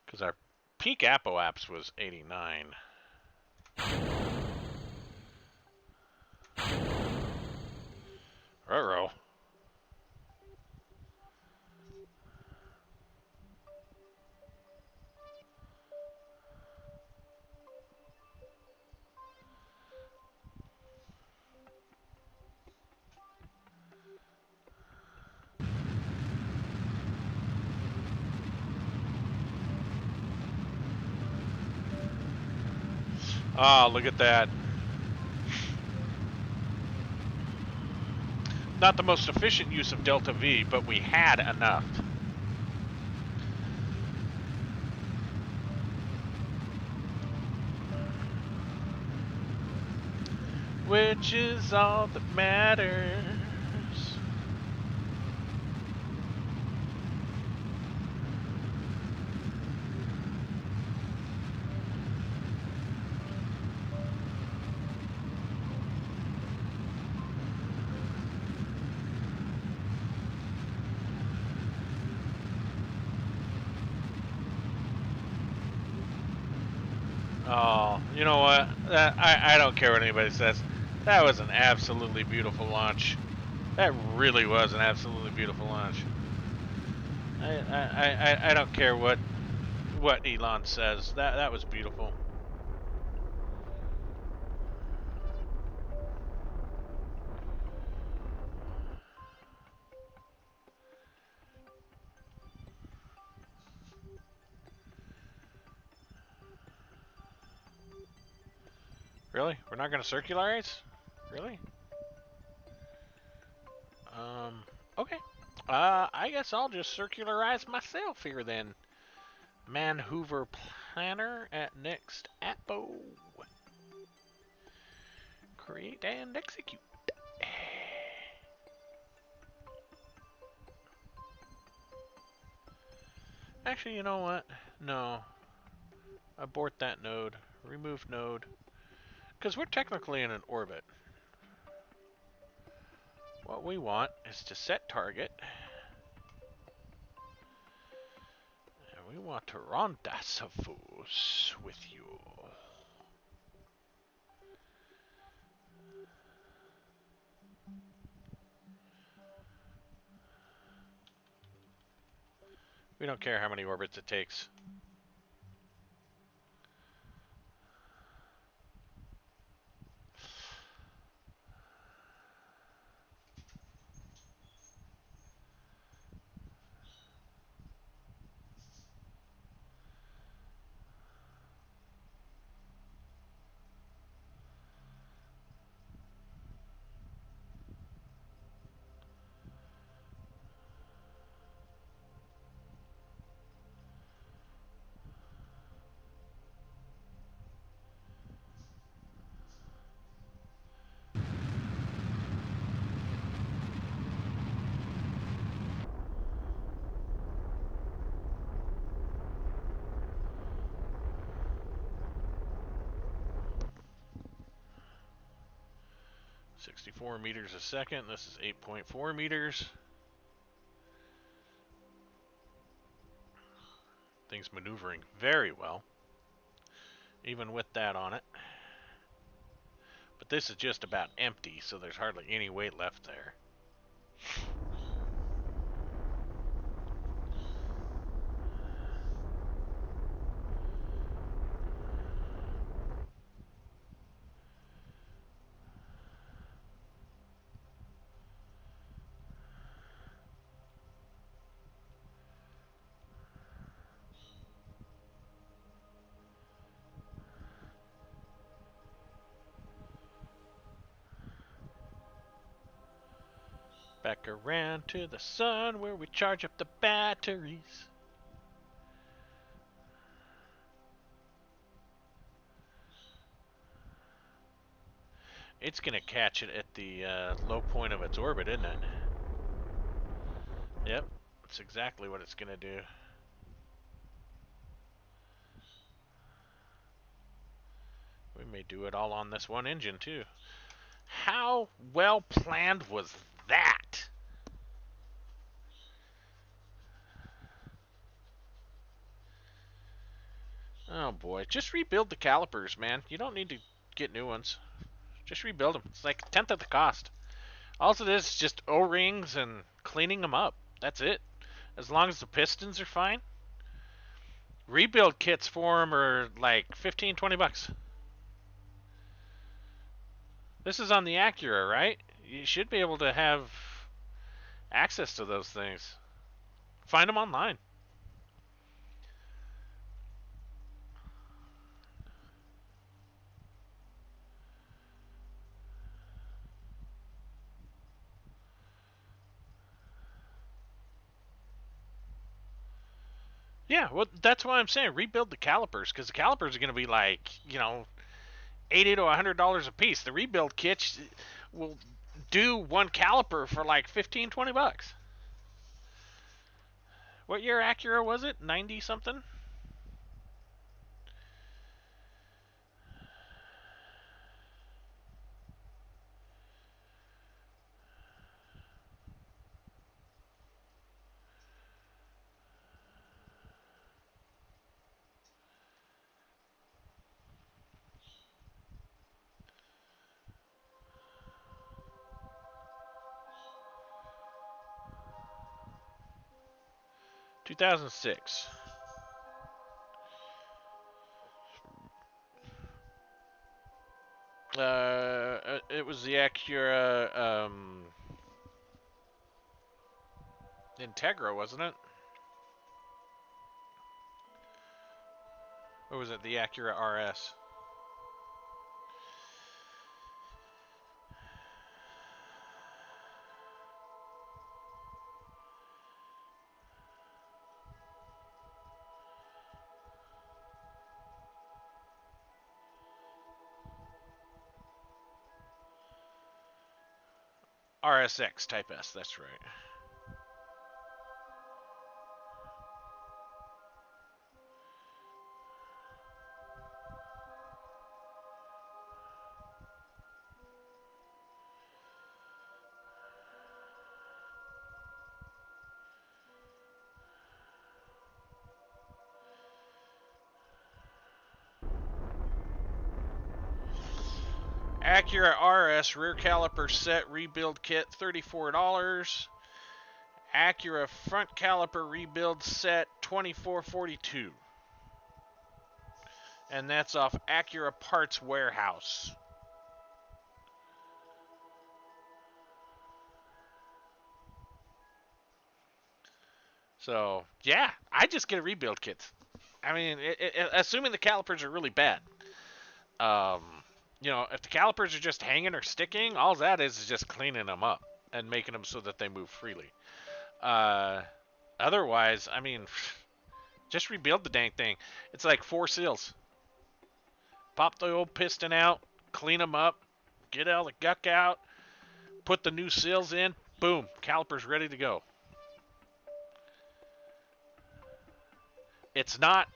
Because our peak apoapse was 89. Ruh-roh. Ah, look at that. Not the most efficient use of Delta V, but we had enough. Which is all that matters. Oh, you know what? I don't care what anybody says. That was an absolutely beautiful launch. That really was an absolutely beautiful launch. I don't care what Elon says. That was beautiful. Really? We're not gonna circularize? Really? Um. Okay. I guess I'll just circularize myself here then. Manhoover Planner at next Appo. Create and execute. Actually, you know what? No. Abort that node. Remove node. Because we're technically in an orbit. What we want is to set target. And we want to rendezvous with you. We don't care how many orbits it takes. .64 meters a second. This is 8.4 meters. Things maneuvering very well, even with that on it. But this is just about empty, so there's hardly any weight left there. Back around to the sun where we charge up the batteries. It's going to catch it at the low point of its orbit, isn't it? Yep, that's exactly what it's going to do. We may do it all on this one engine, too. How well planned was that? Oh boy, just rebuild the calipers, man. You don't need to get new ones. Just rebuild them. It's like a tenth of the cost. All it is just O-rings and cleaning them up. That's it. As long as the pistons are fine. Rebuild kits for them are like 15, 20 bucks. This is on the Acura, right? You should be able to have access to those things. Find them online. Yeah, well, that's why I'm saying rebuild the calipers, because the calipers are going to be like, $80 to $100 a piece. The rebuild kits will do one caliper for like 15, 20 bucks. What year Acura was it? 90 something? 2006. It was the Acura Integra, wasn't it? Or was it the Acura RS? RSX Type S, that's right. Acura RS rear caliper set rebuild kit, $34. Acura front caliper rebuild set, $24.42. And that's off Acura Parts Warehouse. So, yeah, I just get a rebuild kit. I mean, assuming the calipers are really bad. You know, if the calipers are just hanging or sticking, all that is just cleaning them up and making them so that they move freely. Otherwise, I mean, just rebuild the dang thing. It's like 4 seals. Pop the old piston out, clean them up, get all the guck out, put the new seals in, boom, caliper's ready to go. It's not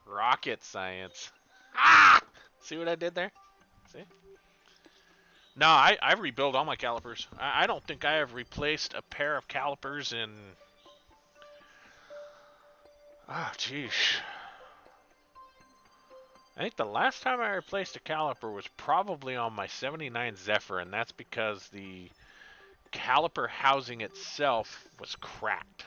rocket science. Ah! See what I did there? See? No, I rebuild all my calipers. I don't think I have replaced a pair of calipers in... Oh, jeez. I think the last time I replaced a caliper was probably on my 79 Zephyr, and that's because the caliper housing itself was cracked.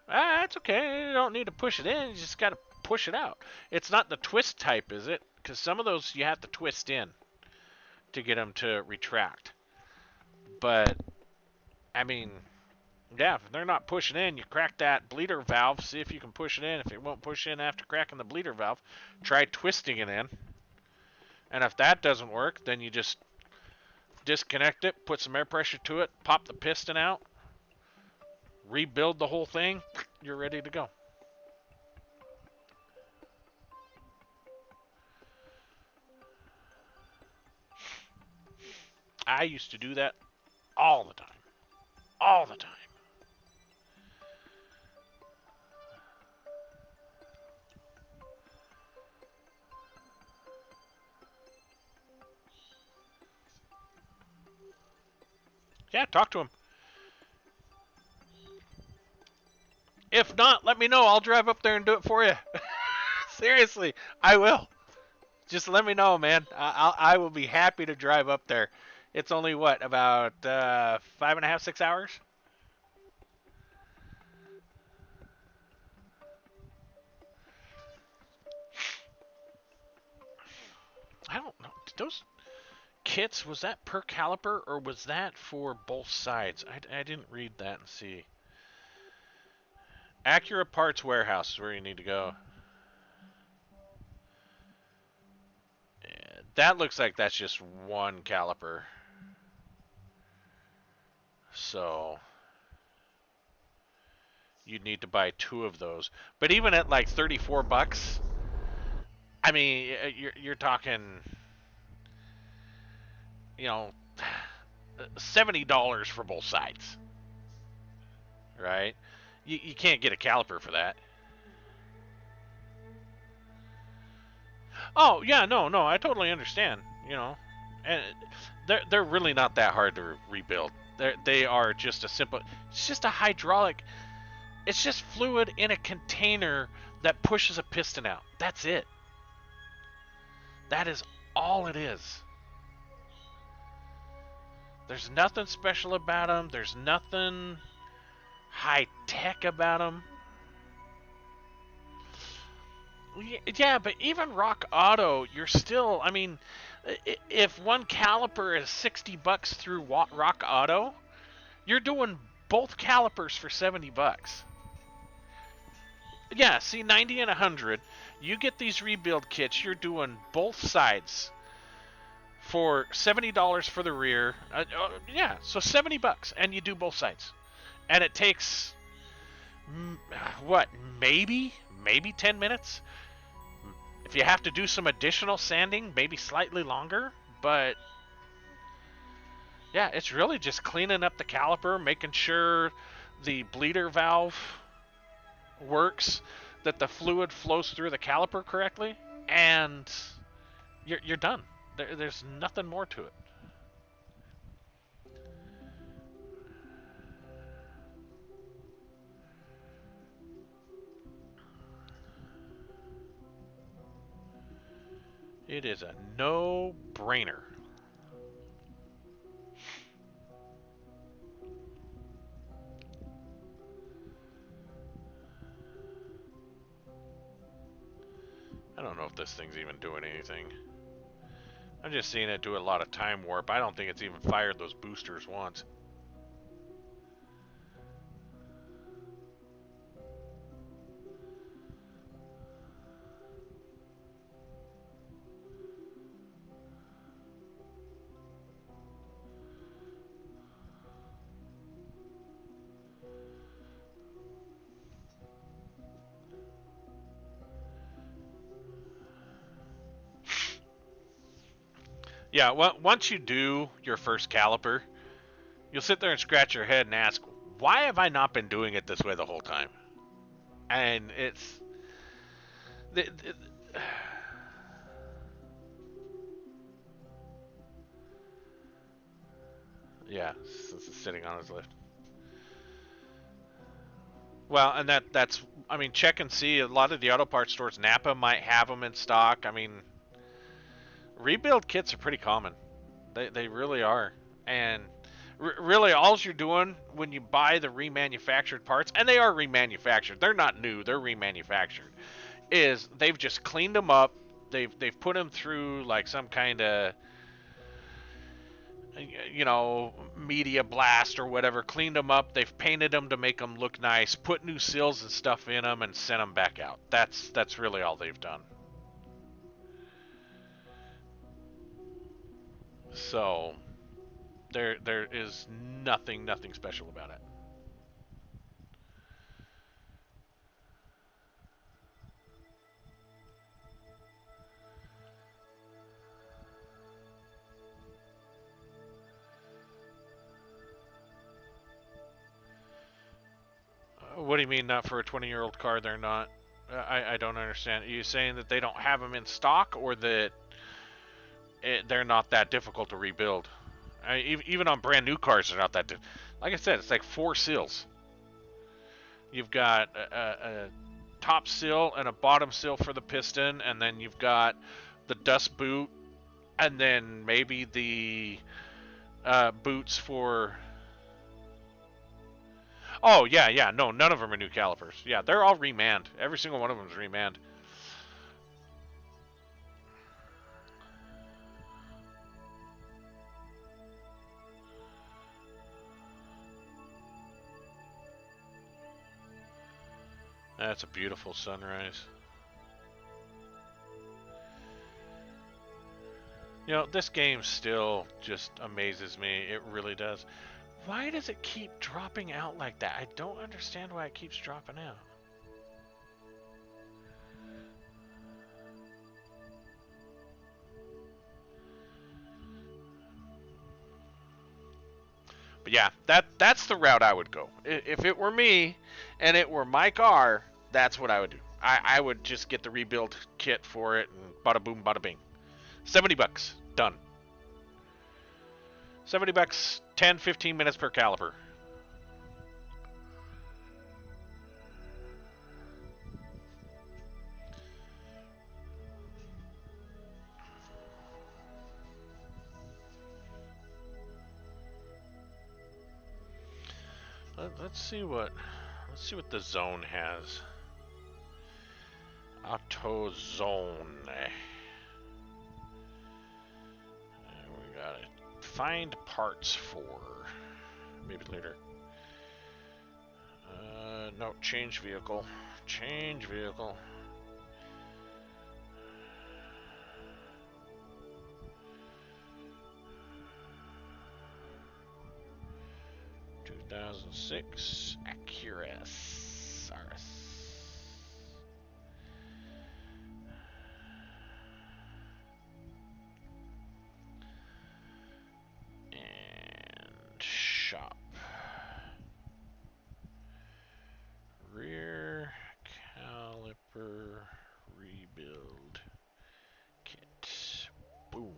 That's okay. You don't need to push it in. You just got to push it out. It's not the twist type, is it? Because some of those you have to twist in to get them to retract. But, I mean, yeah, if they're not pushing in, you crack that bleeder valve. See if you can push it in. If it won't push in after cracking the bleeder valve, try twisting it in. And if that doesn't work, then you just disconnect it, put some air pressure to it, pop the piston out, rebuild the whole thing, you're ready to go. I used to do that all the time. All the time. Yeah, talk to him. If not, let me know. I'll drive up there and do it for you. Seriously, I will. Just let me know, man. I will be happy to drive up there. It's only, what, about 5.5, 6 hours? I don't know. Did those kits, was that per caliper or was that for both sides? I didn't read that and see. Acura Parts Warehouse is where you need to go. Yeah, that looks like that's just one caliper. So you'd need to buy 2 of those. But even at like 34 bucks, I mean, you're talking, you know, $70 for both sides. Right? You can't get a caliper for that. Oh, yeah, no, I totally understand, you know. And they're really not that hard to rebuild. They are just a simple, it's just a hydraulic, it's just fluid in a container that pushes a piston out. That's it. That is all it is. There's nothing special about them. There's nothing high tech about them. Yeah, but even Rock Auto, you're still. I mean, if one caliper is $60 through Rock Auto, you're doing both calipers for $70. Yeah, see, 90 and 100. You get these rebuild kits. You're doing both sides for $70 for the rear. Yeah, so $70, and you do both sides, and it takes what, maybe 10 minutes. If you have to do some additional sanding, maybe slightly longer, but yeah, it's really just cleaning up the caliper, making sure the bleeder valve works, that the fluid flows through the caliper correctly, and you're done. There's nothing more to it. It is a no-brainer. I don't know if this thing's even doing anything. I'm just seeing it do a lot of time warp. I don't think it's even fired those boosters once. Yeah, well, once you do your first caliper, you'll sit there and scratch your head and ask, why have I not been doing it this way the whole time? And it's... yeah, since it's sitting on his lift. Well, and that's... I mean, check and see. A lot of the auto parts stores, Napa might have them in stock. I mean, rebuild kits are pretty common. They really are. And really, all you're doing when you buy the remanufactured parts, and they are remanufactured, they're not new, they're remanufactured, is they've just cleaned them up. They've put them through like some kind of, you know, media blast or whatever, cleaned them up. They've painted them to make them look nice, put new seals and stuff in them, and sent them back out. That's really all they've done. So there is nothing special about it. What do you mean, not for a 20-year-old car? They're not. I don't understand. Are you saying that they don't have them in stock, or that they're not that difficult to rebuild? Even on brand new cars, they're not that. Like I said, it's like 4 seals. You've got a top seal and a bottom seal for the piston, and then you've got the dust boot, and then maybe the boots for. Oh yeah. No, none of them are new calipers. Yeah, they're all remanned. Every single one of them is remanned. That's a beautiful sunrise. You know, this game still just amazes me. It really does. Why does it keep dropping out like that? I don't understand why it keeps dropping out. But yeah, that's the route I would go. If it were me and it were my car, that's what I would do. I would just get the rebuild kit for it and bada boom, bada bing. $70, done. $70, 10, 15 minutes per caliper. let's see what the zone has. Auto zone. And we gotta find parts for. Maybe later. No, change vehicle. Change vehicle. ...2006 Acura Saris. And shop. Rear caliper rebuild kit. Boom.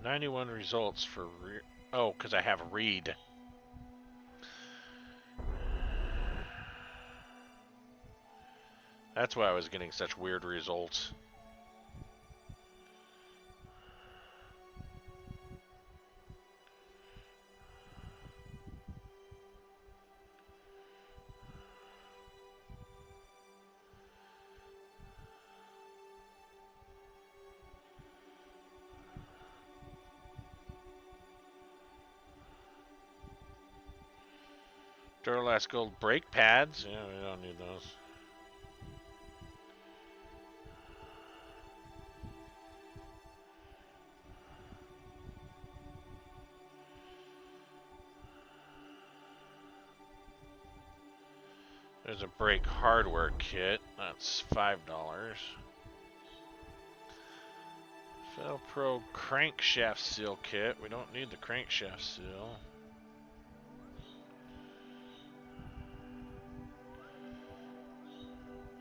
...91 results for rear. Oh, because I have read. That's why I was getting such weird results. Duralast Gold brake pads. Yeah, we don't need those. There's a brake hardware kit. That's $5. Felpro crankshaft seal kit. We don't need the crankshaft seal.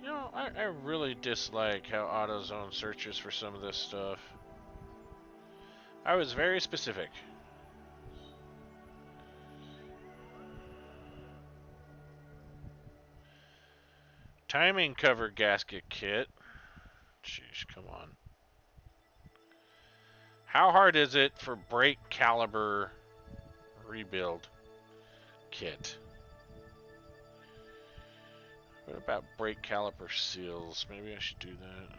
You know, I really dislike how AutoZone searches for some of this stuff. I was very specific. Timing cover gasket kit. Jeez, come on. How hard is it for brake caliber rebuild kit? What about brake caliper seals? Maybe I should do that.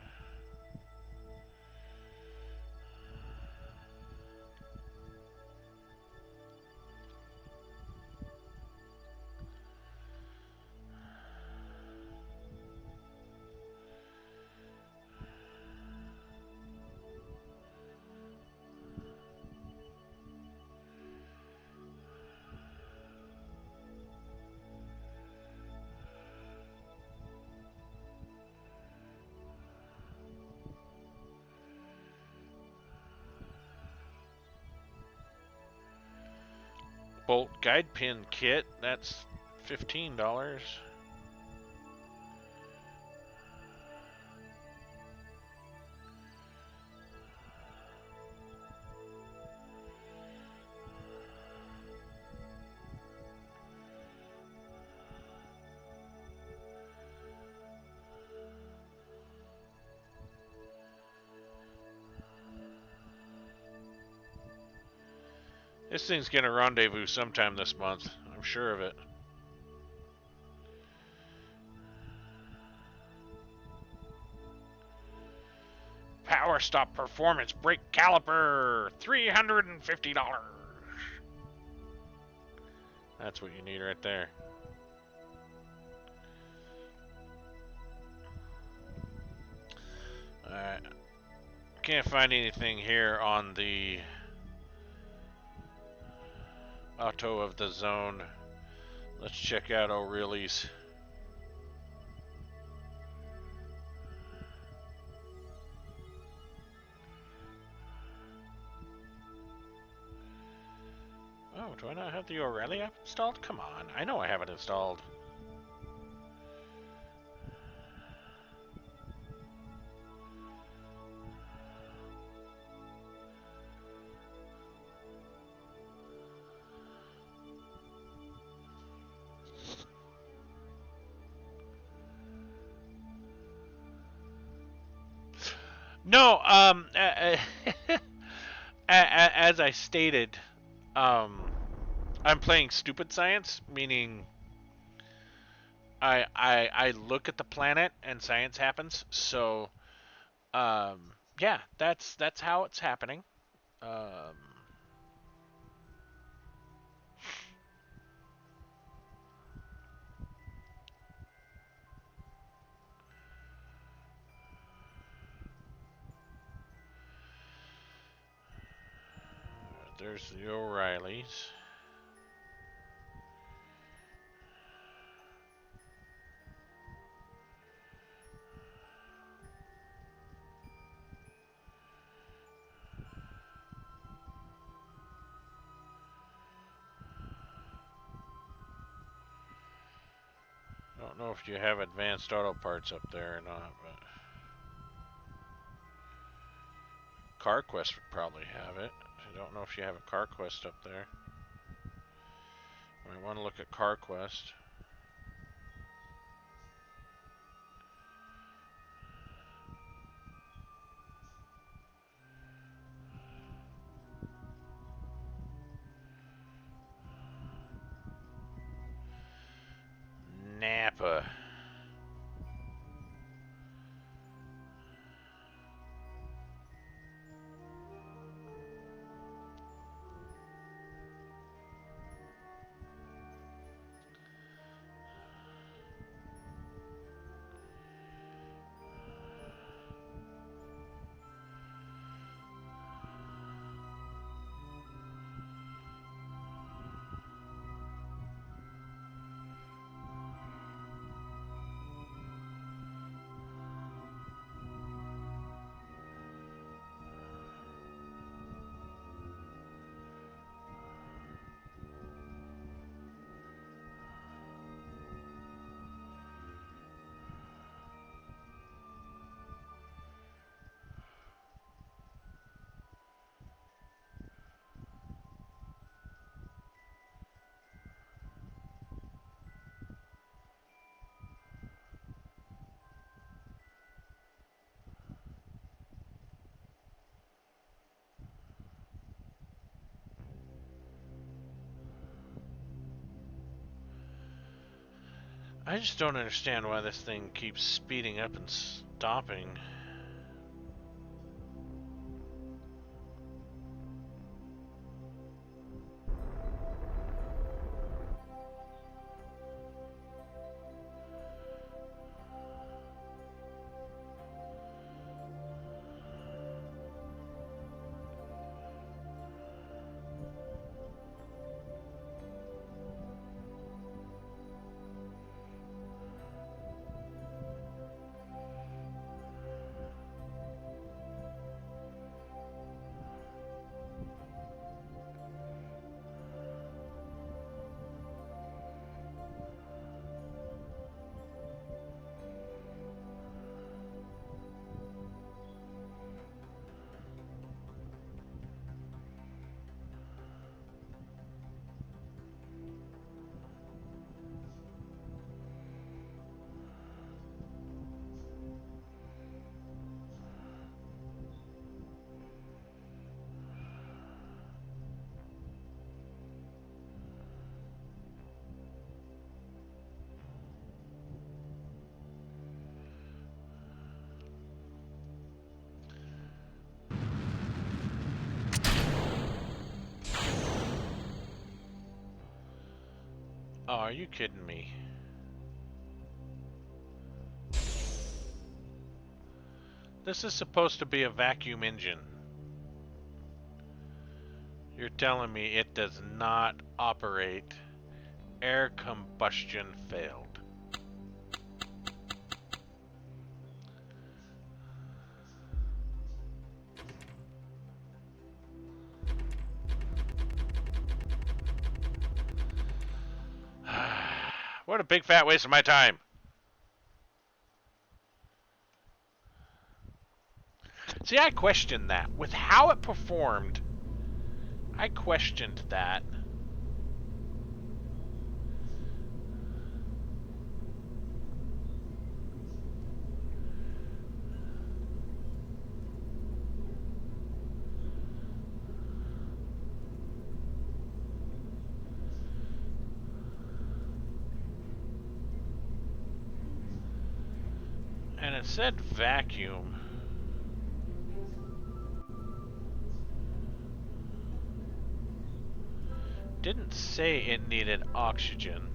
Bolt guide pin kit, that's $15. This thing's gonna rendezvous sometime this month. I'm sure of it. Power Stop Performance Brake Caliper, $350. That's what you need right there. Alright. Can't find anything here on the Auto of the Zone. Let's check out O'Reilly's. Oh, do I not have the O'Reilly app installed? Come on, I know I have it installed. No, as I stated, um, I'm playing stupid science, meaning I look at the planet and science happens. So, yeah, that's how it's happening. Um, there's the O'Reillys. I don't know if you have advanced auto parts up there or not, but CarQuest would probably have it. I don't know if you have a CarQuest up there. I want to look at CarQuest. Napa. I just don't understand why this thing keeps speeding up and stopping. Oh, are you kidding me? This is supposed to be a vacuum engine. You're telling me it does not operate. Air combustion failed. What a big fat waste of my time. See, I questioned that. With how it performed, I questioned that. And it said vacuum. Didn't say it needed oxygen.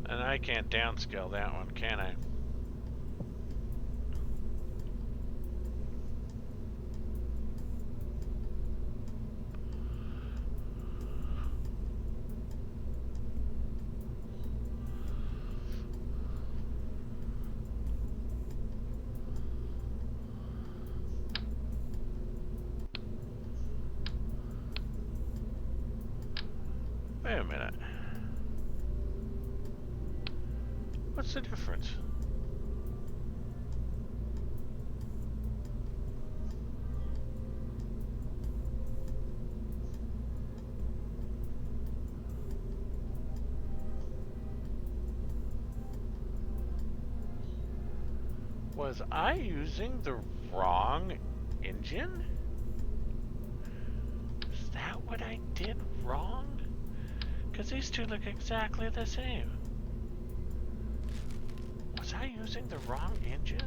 And I can't downscale that one, can I? Wait a minute. What's the difference? Was I using the wrong engine? Is that what I did wrong? Because these two look exactly the same. Was I using the wrong engine?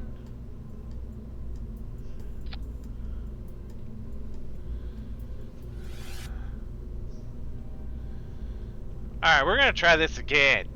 Alright, we're gonna try this again.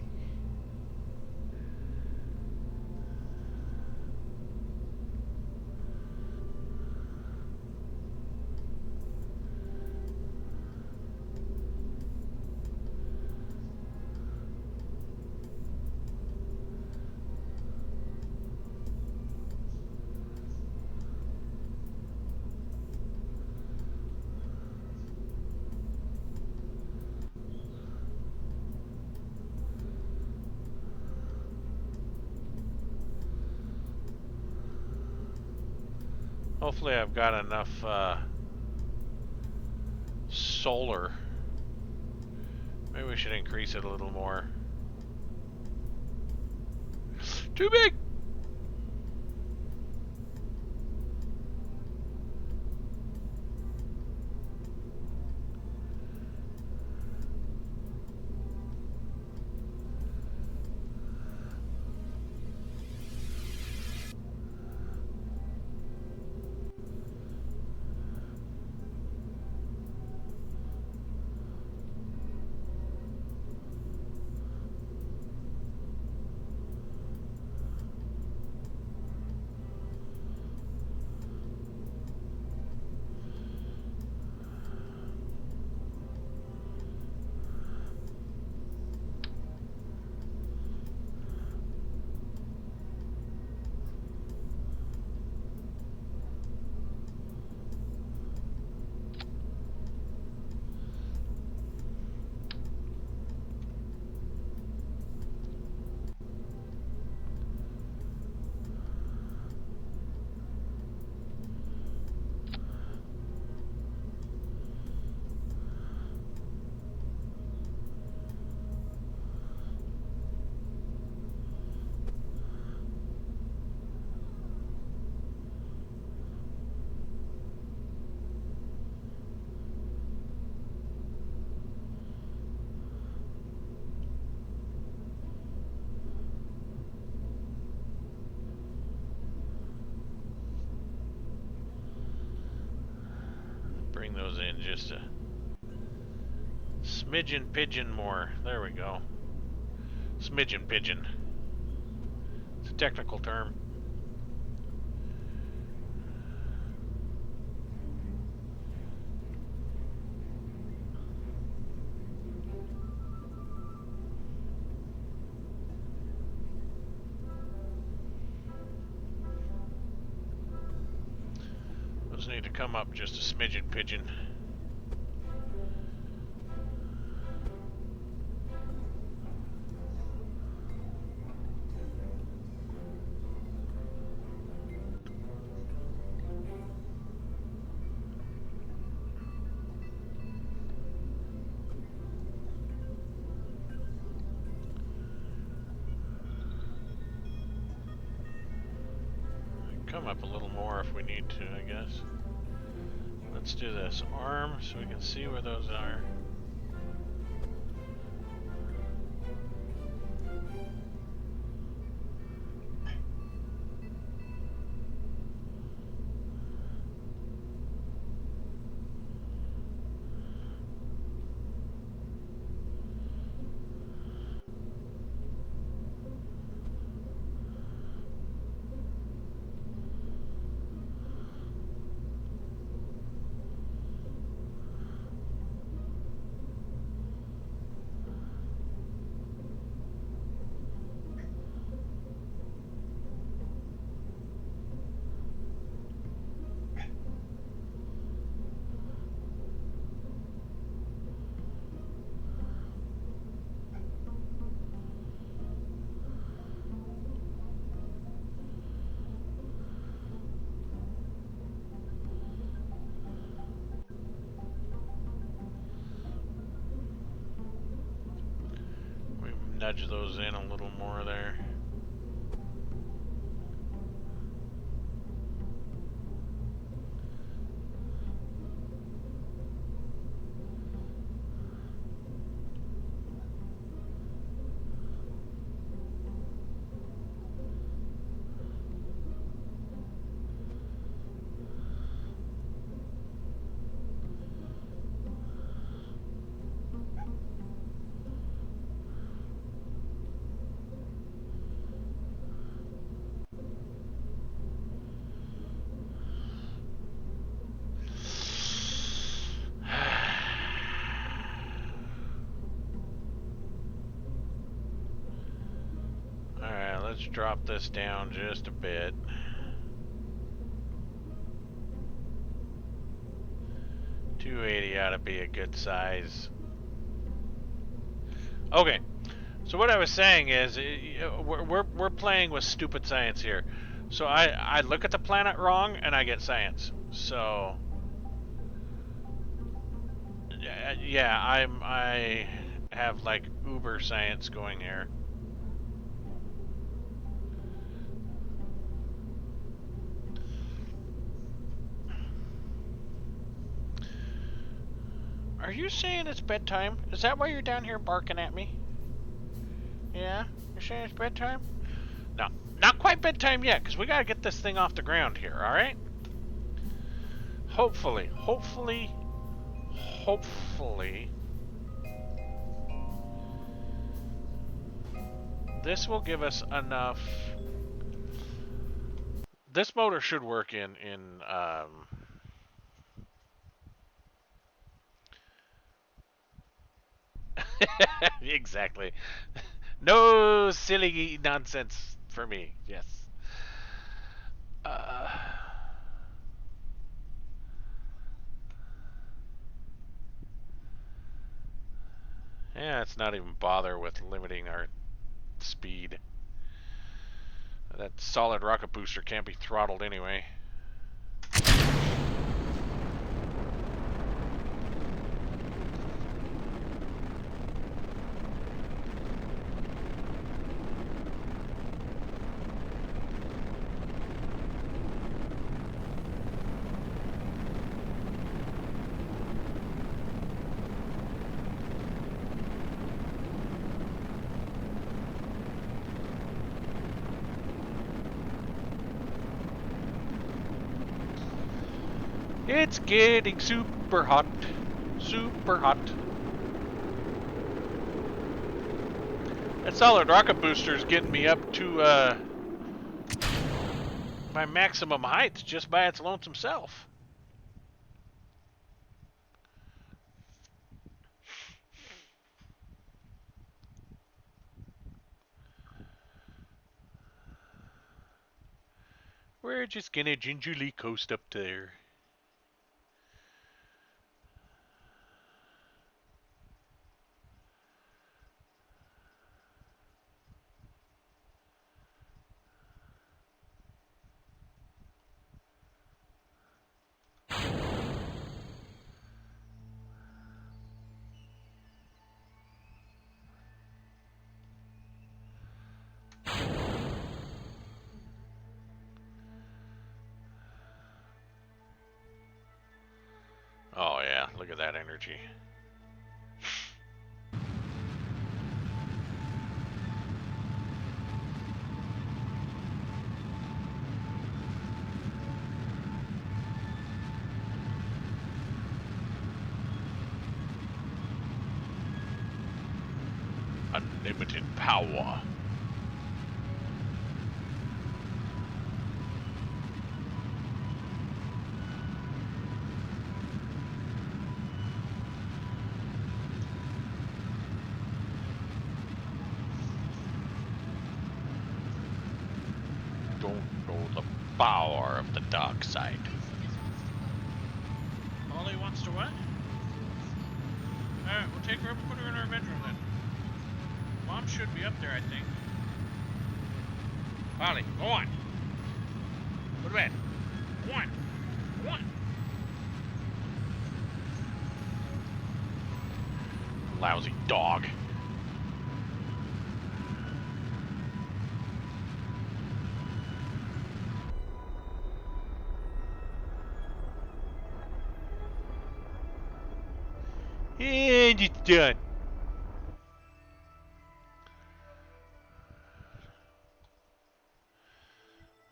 Hopefully I've got enough solar. Maybe we should increase it a little more. Too big! Bring those in just a smidgen pigeon more. There we go. Smidgen pigeon. It's a technical term. need to come up just a smidgen, pigeon. Come up a little more if we need to, I guess. Let's do this. Arm so we can see where those are. Nudge those in a little more there. Alright, let's drop this down just a bit. $280 ought to be a good size. Okay, so what I was saying is, we're playing with stupid science here. So I look at the planet wrong and I get science. So yeah, I have like uber science going here. Are you saying it's bedtime? Is that why you're down here barking at me? Yeah? You're saying it's bedtime? No, not quite bedtime yet, because we gotta get this thing off the ground here, alright? Hopefully, this will give us enough. This motor should work in exactly. No silly nonsense for me. Yes. Uh, yeah, let's not even bother with limiting our speed. That solid rocket booster can't be throttled anyway. It's getting super hot. Super hot. That solid rocket booster is getting me up to my maximum height just by its lonesome self. We're just gonna gingerly coast up there. look at that energy. Unlimited power. Don't know the power of the dark side. Ollie wants to what? Alright, we'll take her up and put her in our bedroom then. Mom should be up there, I think. Ollie, go on. Go to bed. Go on. Go on. Lousy dog. And it's done.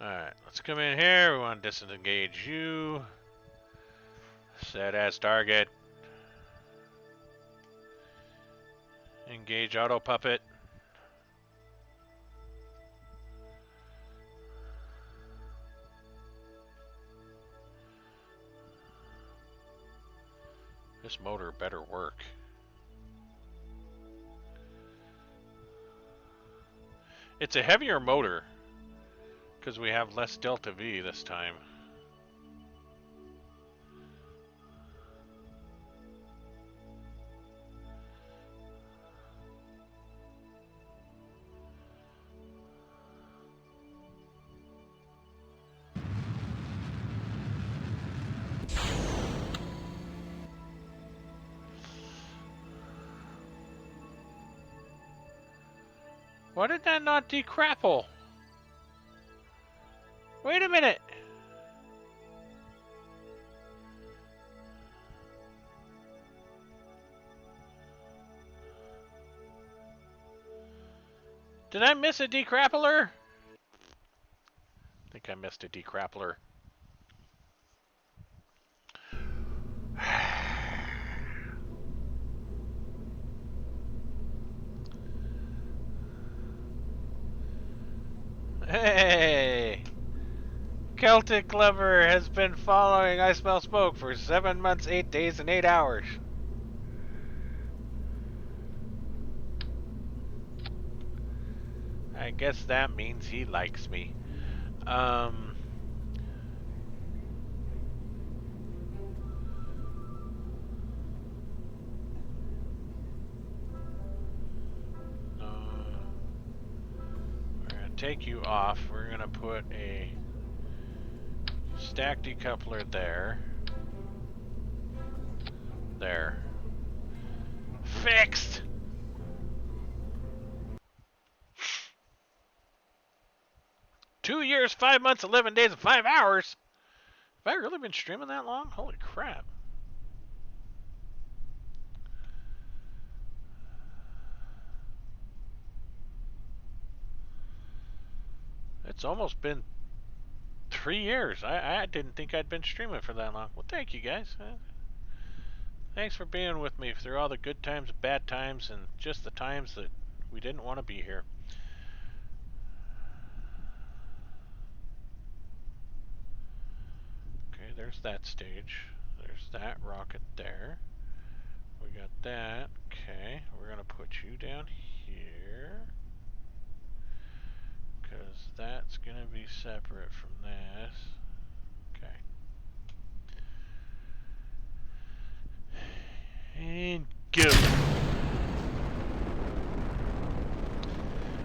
Alright, let's come in here. We want to disengage you. Set as target. Engage auto puppet. This motor better work. It's a heavier motor because we have less delta V this time. Why did that not decrapple? Wait a minute. Did I miss a decrappler? I think I missed a decrappler. Hey! Celtic Lover has been following I Smell Smoke for 7 months, 8 days, and 8 hours. I guess that means he likes me. Take you off. We're gonna put a stack decoupler there. There. Fixed! Two years, 5 months, 11 days, and 5 hours? Have I really been streaming that long? Holy crap. It's almost been 3 years. I didn't think I'd been streaming for that long. Well, thank you guys. Thanks for being with me through all the good times, bad times, and just the times that we didn't want to be here. Okay, there's that stage. There's that rocket there. We got that. Okay, we're going to put you down here. Because that's going to be separate from this. Okay. And go.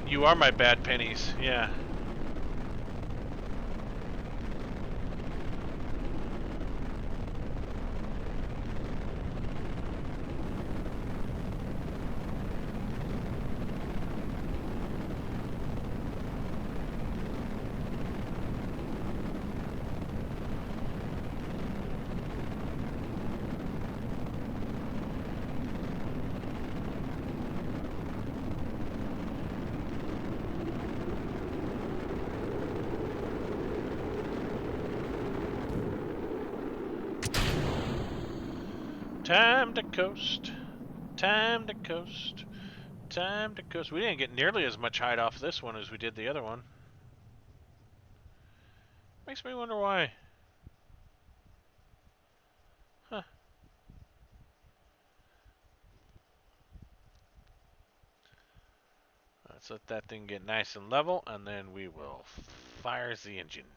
You are my bad pennies, yeah. Time to coast. Time to coast. Time to coast. We didn't get nearly as much hide off this one as we did the other one. Makes me wonder why. Huh. Let's let that thing get nice and level, and then we will fire the engines.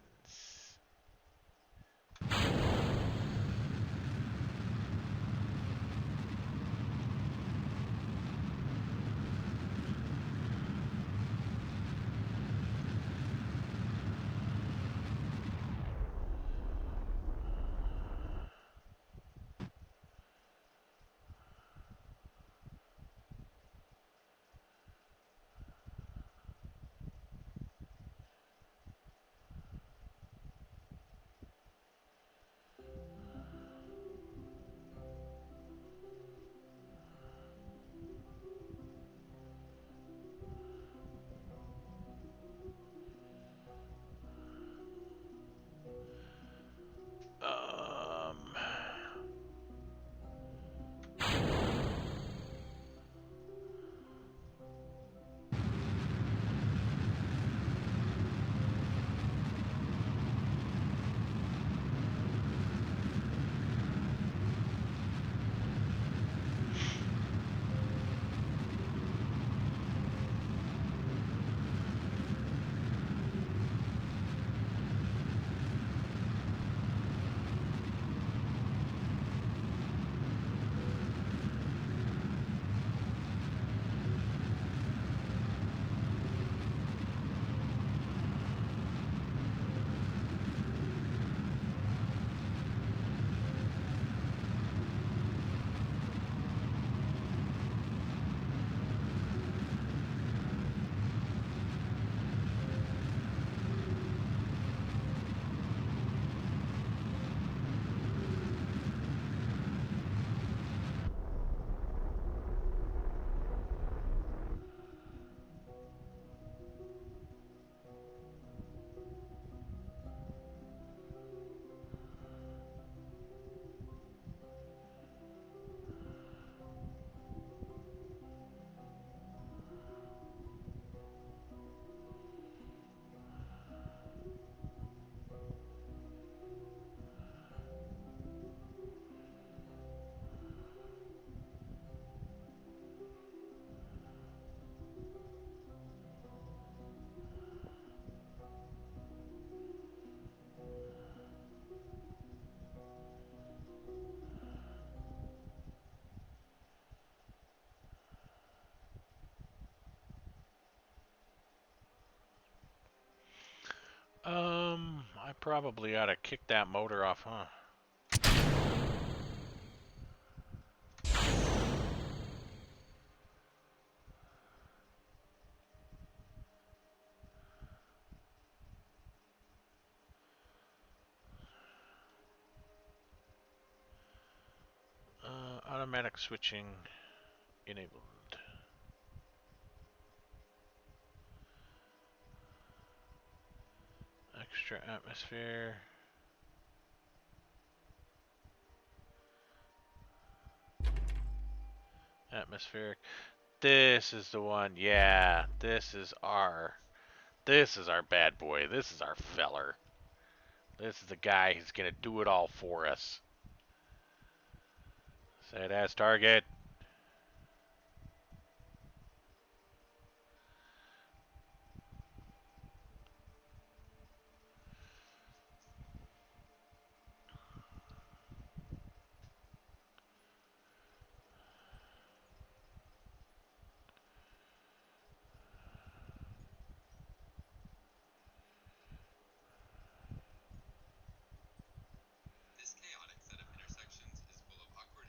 Um, I probably ought to kick that motor off, huh? Automatic switching enabled. Extra atmosphere. Atmospheric. This is the one. Yeah, this is our bad boy. This is our feller. This is the guy who's gonna do it all for us. Set as target. This chaotic set of intersections is full of awkward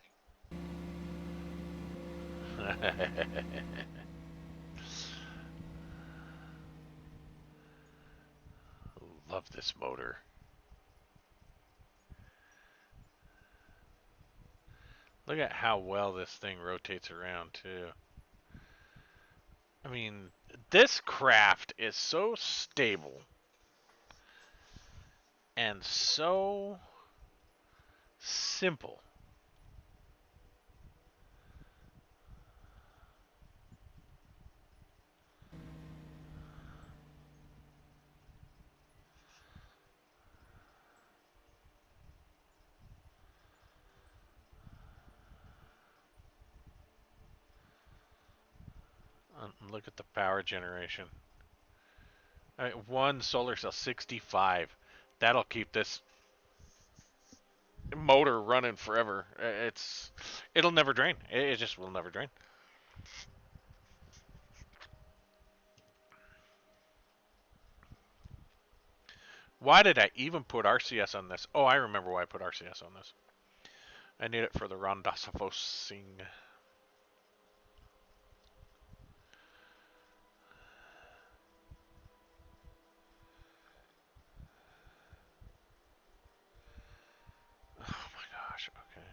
Love this motor. Look at how well this thing rotates around, too. I mean, this craft is so stable and so simple. Look at the power generation. All right, one solar cell, 65. That'll keep this motor running forever. It'll never drain. It just will never drain. Why did I even put RCS on this? Oh, I remember why I put RCS on this. I need it for the Rondosophosing. Oh my gosh, okay.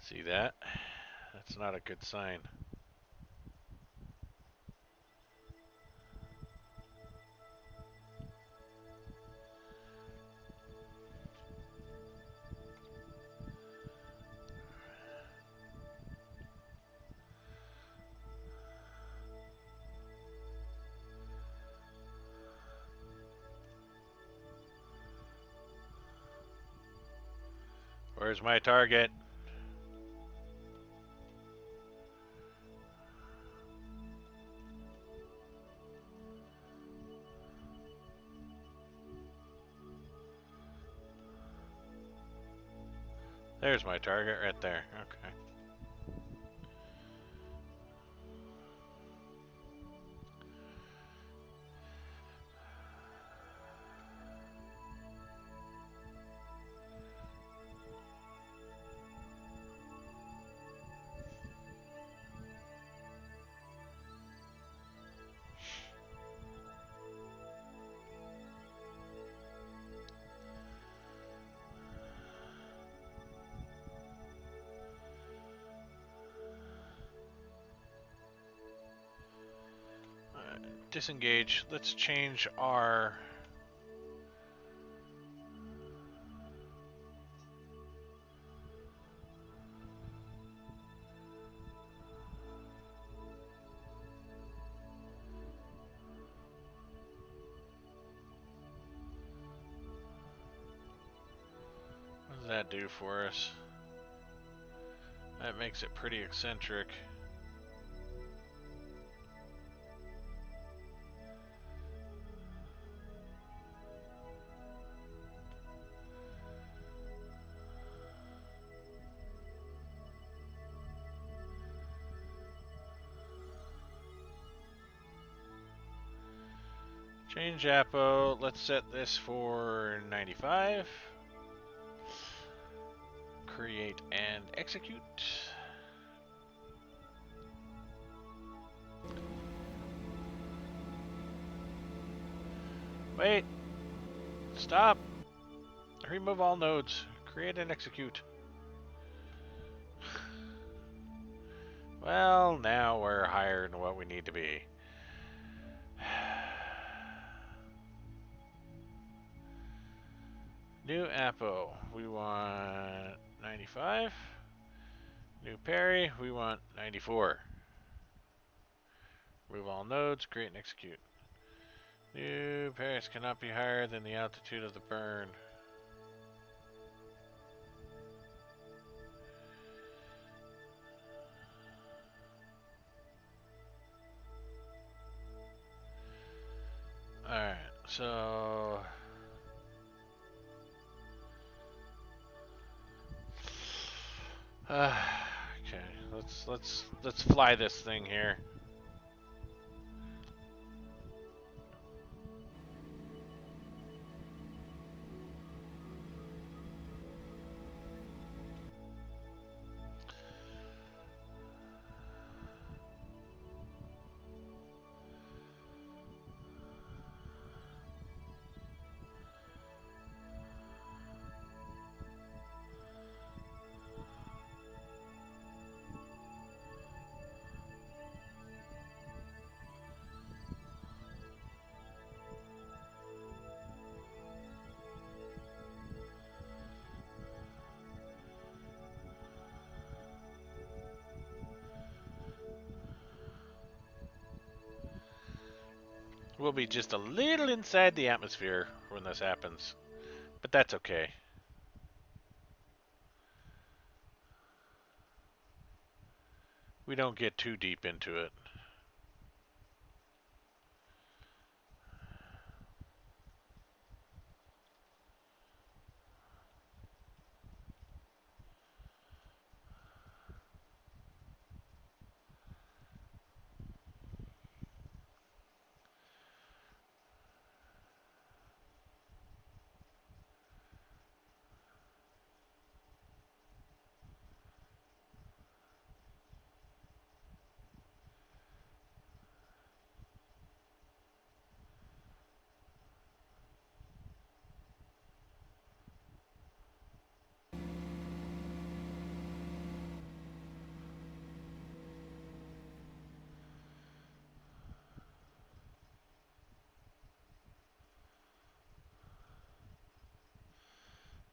See that? That's not a good sign. Where's my target? There's my target right there. Okay. Disengage. Let's change our... What does that do for us? That makes it pretty eccentric. Change Apo. Let's set this for 95. Create and execute. Wait. Stop. Remove all nodes. Create and execute. Well, now we're higher than what we need to be. New Apo. We want 95. New Parry. We want 94. Remove all nodes. Create and execute. New Parries cannot be higher than the altitude of the burn. Alright, so... okay, let's fly this thing here. We'll be just a little inside the atmosphere when this happens. But that's okay. We don't get too deep into it.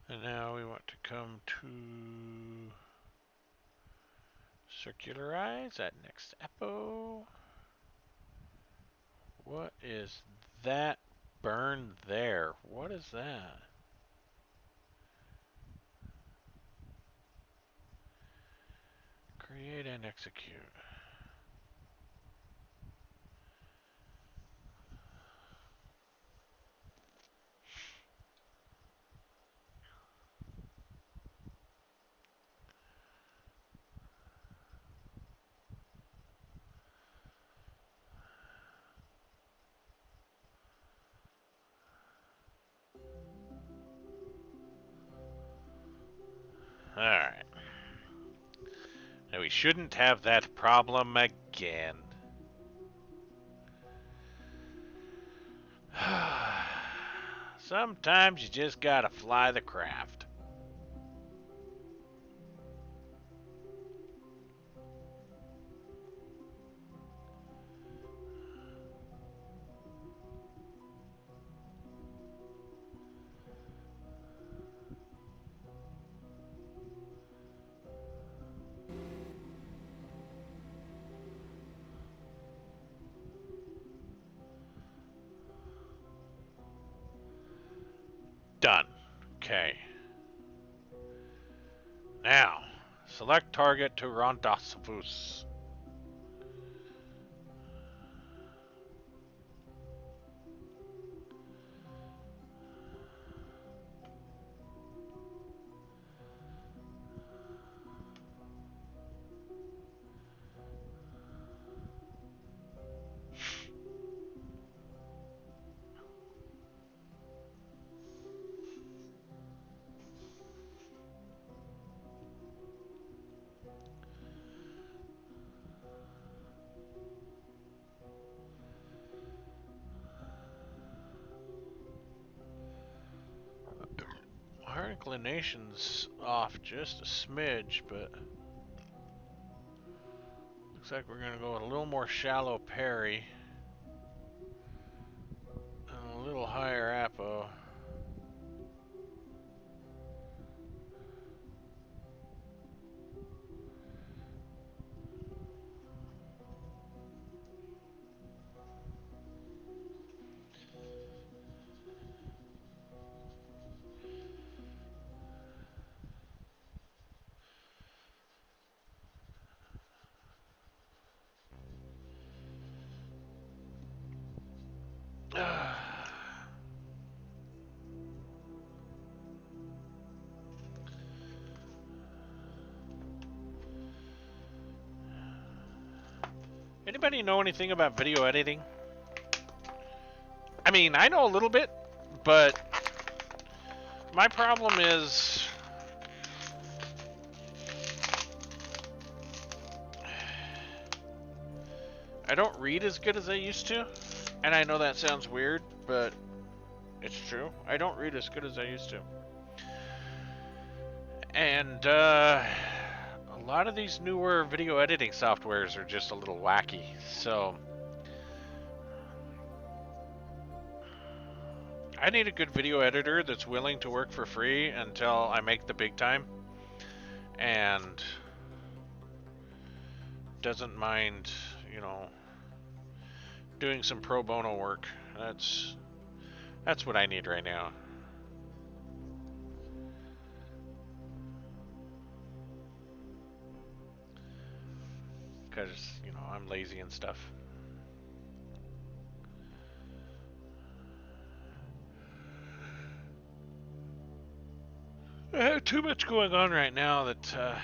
And now we want to come to circularize that next apo. What is that burn there? What is that? Create and execute. Alright. Now we shouldn't have that problem again. Sometimes you just gotta fly the craft. Done. Okay. Now, select target to Rondosavus. Our inclination's off just a smidge, but looks like we're gonna go with a little more shallow parry and a little higher apo. Anybody know anything about video editing? I mean, I know a little bit, but my problem is I don't read as good as I used to. And I know that sounds weird, but it's true. I don't read as good as I used to. And a lot of these newer video editing softwares are just a little wacky. So I need a good video editor that's willing to work for free until I make the big time and doesn't mind, doing some pro bono work. That's what I need right now. Because, you know, I'm lazy and stuff. I have too much going on right now that,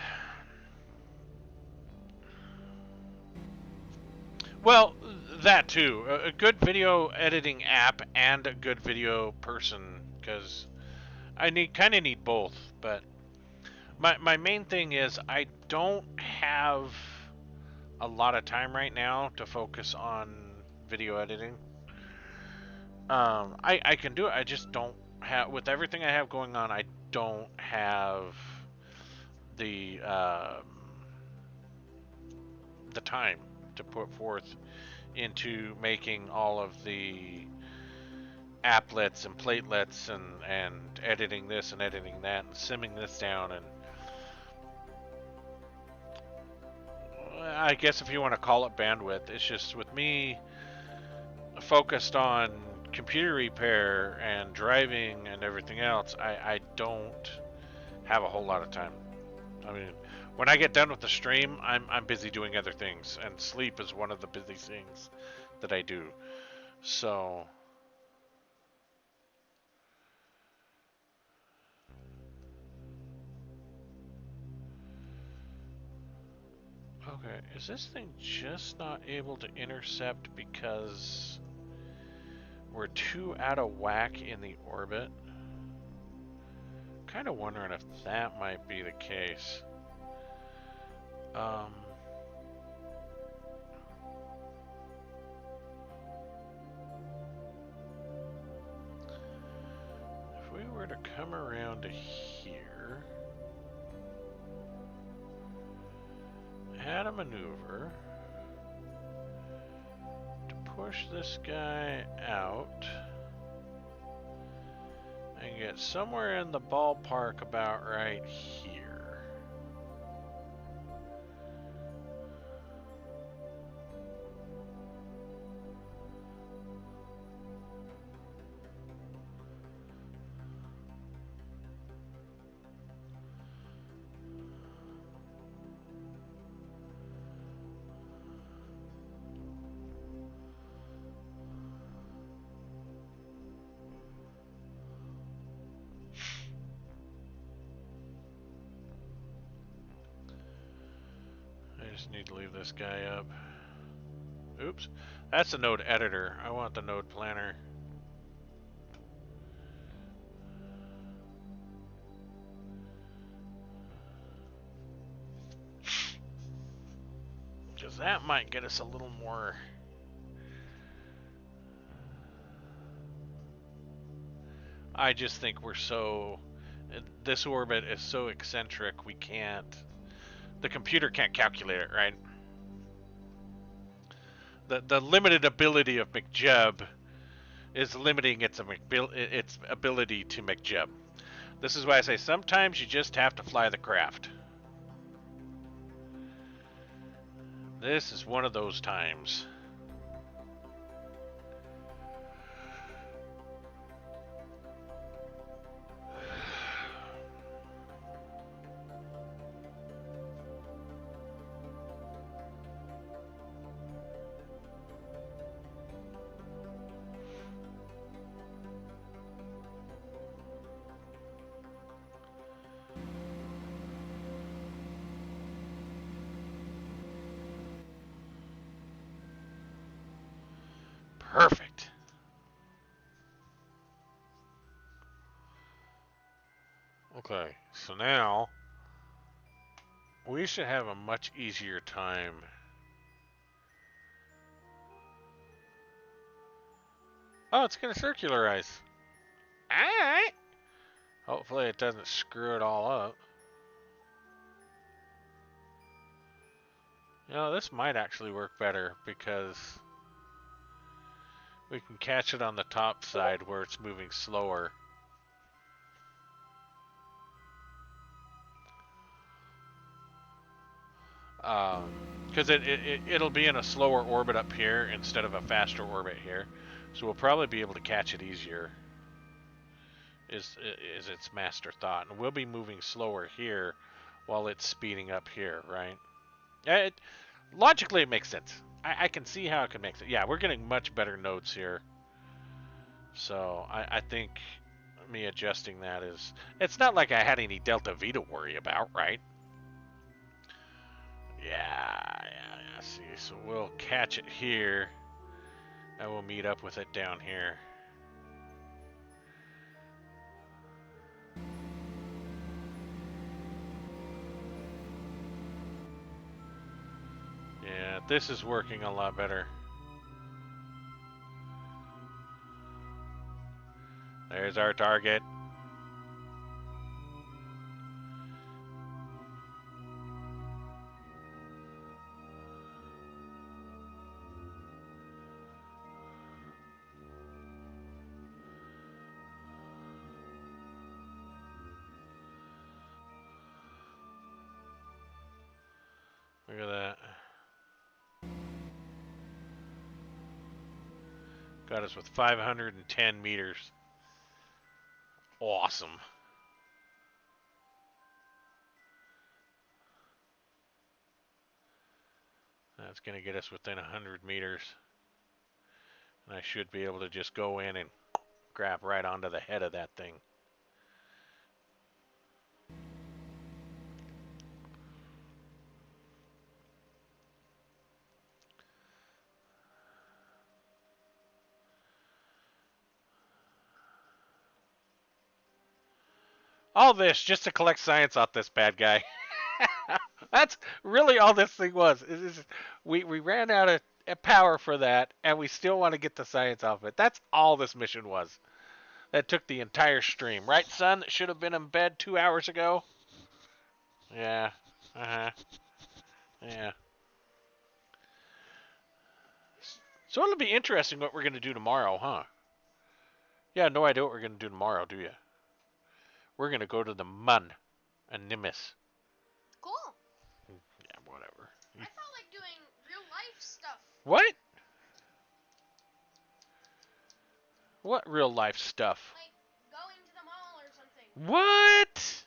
well, that too. A good video editing app and a good video person, because I kind of need both. But my main thing is I don't have a lot of time right now to focus on video editing. I can do it. I just don't have, with everything I have going on, I don't have the time to put forth into making all of the applets and platelets and editing this and editing that and simming this down. And I guess if you want to call it bandwidth, it's just with me focused on computer repair and driving and everything else, I don't have a whole lot of time. I mean, when I get done with the stream, I'm busy doing other things, and sleep is one of the busy things that I do. So okay, is this thing just not able to intercept because we're too out of whack in the orbit? Kind of wondering if that might be the case. If we were to come around to here, add a maneuver to push this guy out and get somewhere in the ballpark about right here. Need to leave this guy up. Oops. That's the node editor. I want the node planner. Because that might get us a little more. I just think we're so. This orbit is so eccentric, we can't. The computer can't calculate it, right? The limited ability of McJeb is limiting its ability to McJeb. This is why I say sometimes you just have to fly the craft. This is one of those times. Perfect. Okay, so now we should have a much easier time. Oh, it's going to circularize. Alright. Hopefully it doesn't screw it all up. You know, this might actually work better because we can catch it on the top side where it's moving slower. Because it'll be in a slower orbit up here instead of a faster orbit here. So we'll probably be able to catch it easier, is its master thought. And we'll be moving slower here while it's speeding up here, right? Logically, it makes sense. I can see how it can make sense. Yeah, we're getting much better notes here. So I think me adjusting that is... It's not like I had any Delta V to worry about, right? Yeah. See, so we'll catch it here, and we'll meet up with it down here. Yeah, this is working a lot better. There's our target. Look at that. Got us with 510 meters. Awesome. That's going to get us within 100 meters. And I should be able to just go in and grab right onto the head of that thing. All this just to collect science off this bad guy. That's really all this thing was. We ran out of power for that, and we still want to get the science off it. That's all this mission was. That took the entire stream. Right, son? That should have been in bed 2 hours ago? Yeah. Uh-huh. Yeah. So it'll be interesting what we're going to do tomorrow, huh? Yeah, no idea what we're going to do tomorrow, do you? We're going to go to the Mun and Nimbus. Cool. Yeah, whatever. I felt like doing real life stuff. What? What real life stuff? Like going to the mall or something. What?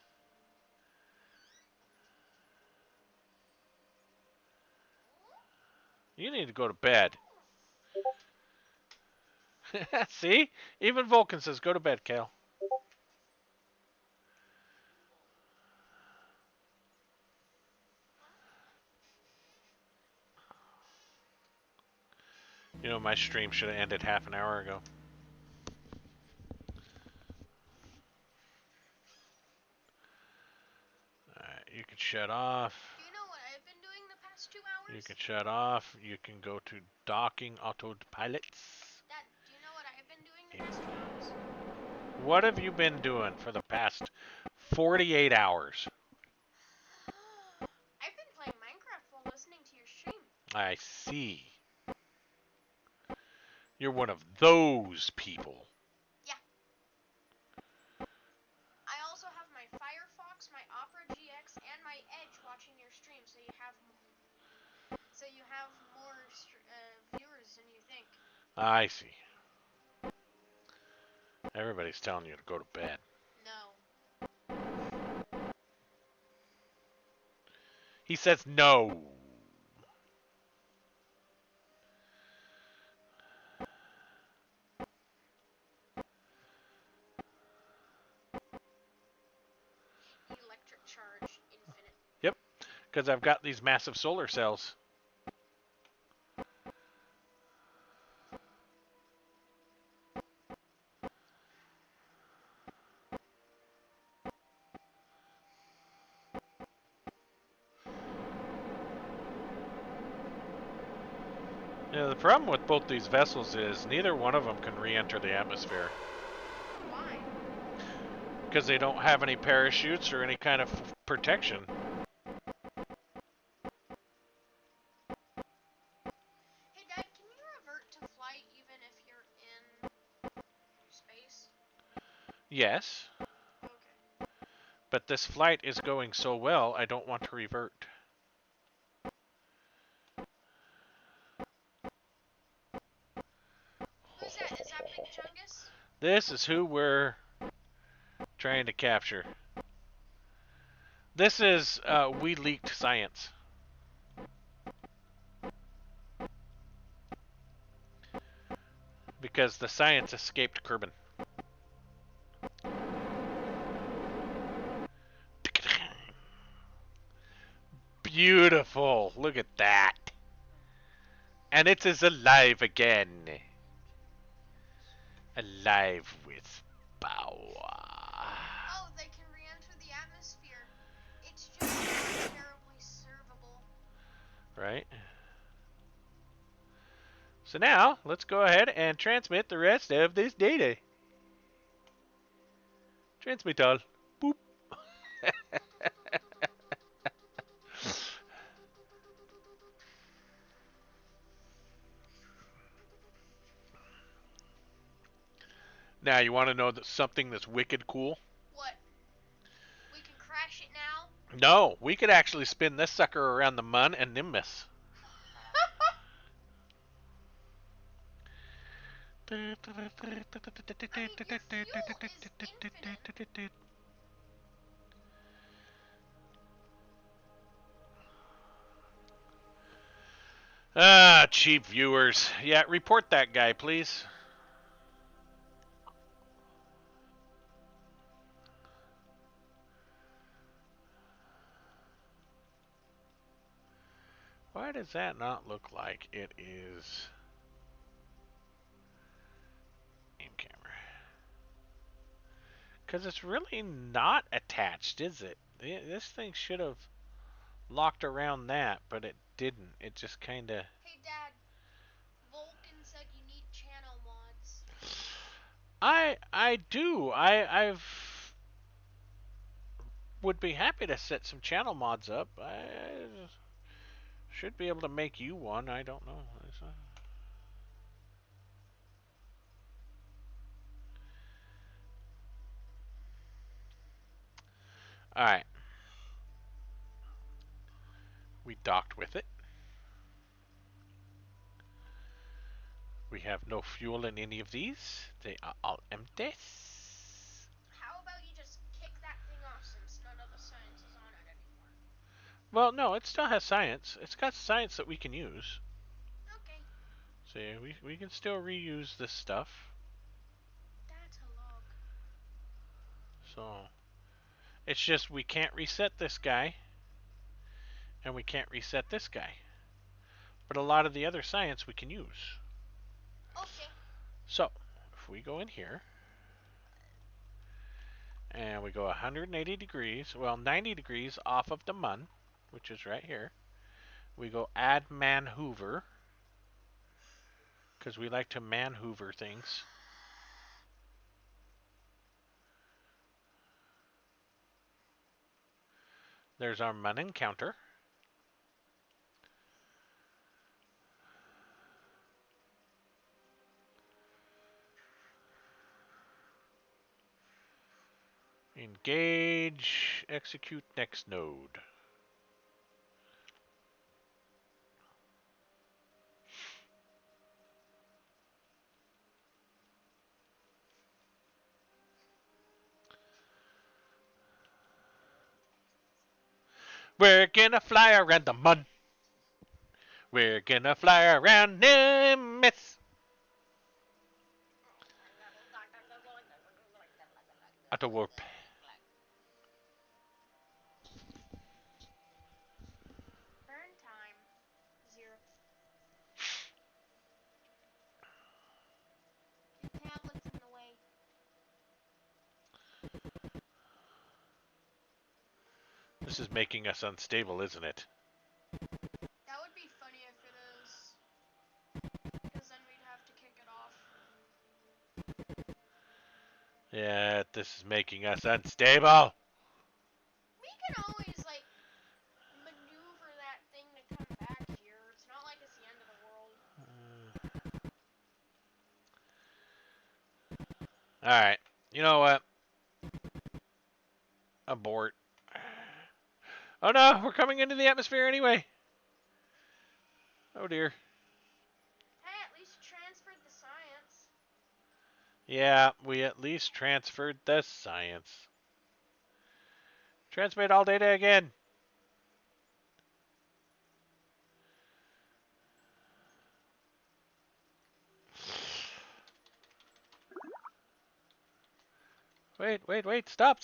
You need to go to bed. See? Even Vulcan says go to bed, Kale. You know, my stream should have ended half an hour ago. Alright, you can shut off. Do you know what I've been doing the past 2 hours? You can shut off. You can go to docking autopilots. Dad, do you know what I've been doing the past 2 hours? What have you been doing for the past 48 hours? I've been playing Minecraft while listening to your stream. I see. You're one of those people. Yeah. I also have my Firefox, my Opera GX, and my Edge watching your stream, so you have more viewers than you think. I see. Everybody's telling you to go to bed. No. He says no. Electric charge infinite. Yep, because I've got these massive solar cells. Yeah, the problem with both these vessels is neither one of them can re-enter the atmosphere. Why? Because they don't have any parachutes or any kind of protection. Hey, Dad, can you revert to flight even if you're in space? Yes, Okay. but this flight is going so well, I don't want to revert. Chimichangas? This is who we're trying to capture. This is we leaked science. Because the science escaped Kerbin. Beautiful. Look at that. And it is alive again. Alive with power. Oh, they can re-enter the atmosphere. It's just not terribly servable. Right? So now, let's go ahead and transmit the rest of this data. Transmit all. Boop. Now, you want to know something that's wicked cool? What? We can crash it now? No, we could actually spin this sucker around the mun and Nimbus. Ah, cheap viewers. Yeah, report that guy, please. Why does that not look like it is in camera? Because it's really not attached, is it? This thing should have locked around that, but it didn't. It just kind of... Hey, Dad. Vulcan said you need channel mods. I do. I've would be happy to set some channel mods up. I should be able to make you one. I don't know. All right. We docked with it. We have no fuel in any of these. They are all empty. How about you just kick that thing off since none of the science is on it anymore? Well, no, it still has science. It's got science that we can use. Okay. See, we can still reuse this stuff. That's a log. So, it's just we can't reset this guy. And we can't reset this guy. But a lot of the other science we can use. Okay. So, if we go in here, and we go 180 degrees, well, 90 degrees off of the mun, which is right here. We go add man hoover, because we like to man hoover things. There's our mun encounter. Engage, execute next node. We're gonna fly around the mun. We're gonna fly around Nimbus. Auto warp. Burn time. 0. Your tablet's in the way. This is making us unstable, isn't it? That would be funny if it is. Because then we'd have to kick it off. Yeah, this is making us unstable. We can always, like, maneuver that thing to come back here. It's not like it's the end of the world. Alright, you know what? Abort. Oh no, we're coming into the atmosphere anyway. Oh dear. Hey, at least transferred the science. Yeah, we at least transferred the science. Transmit all data again. Wait. Stop.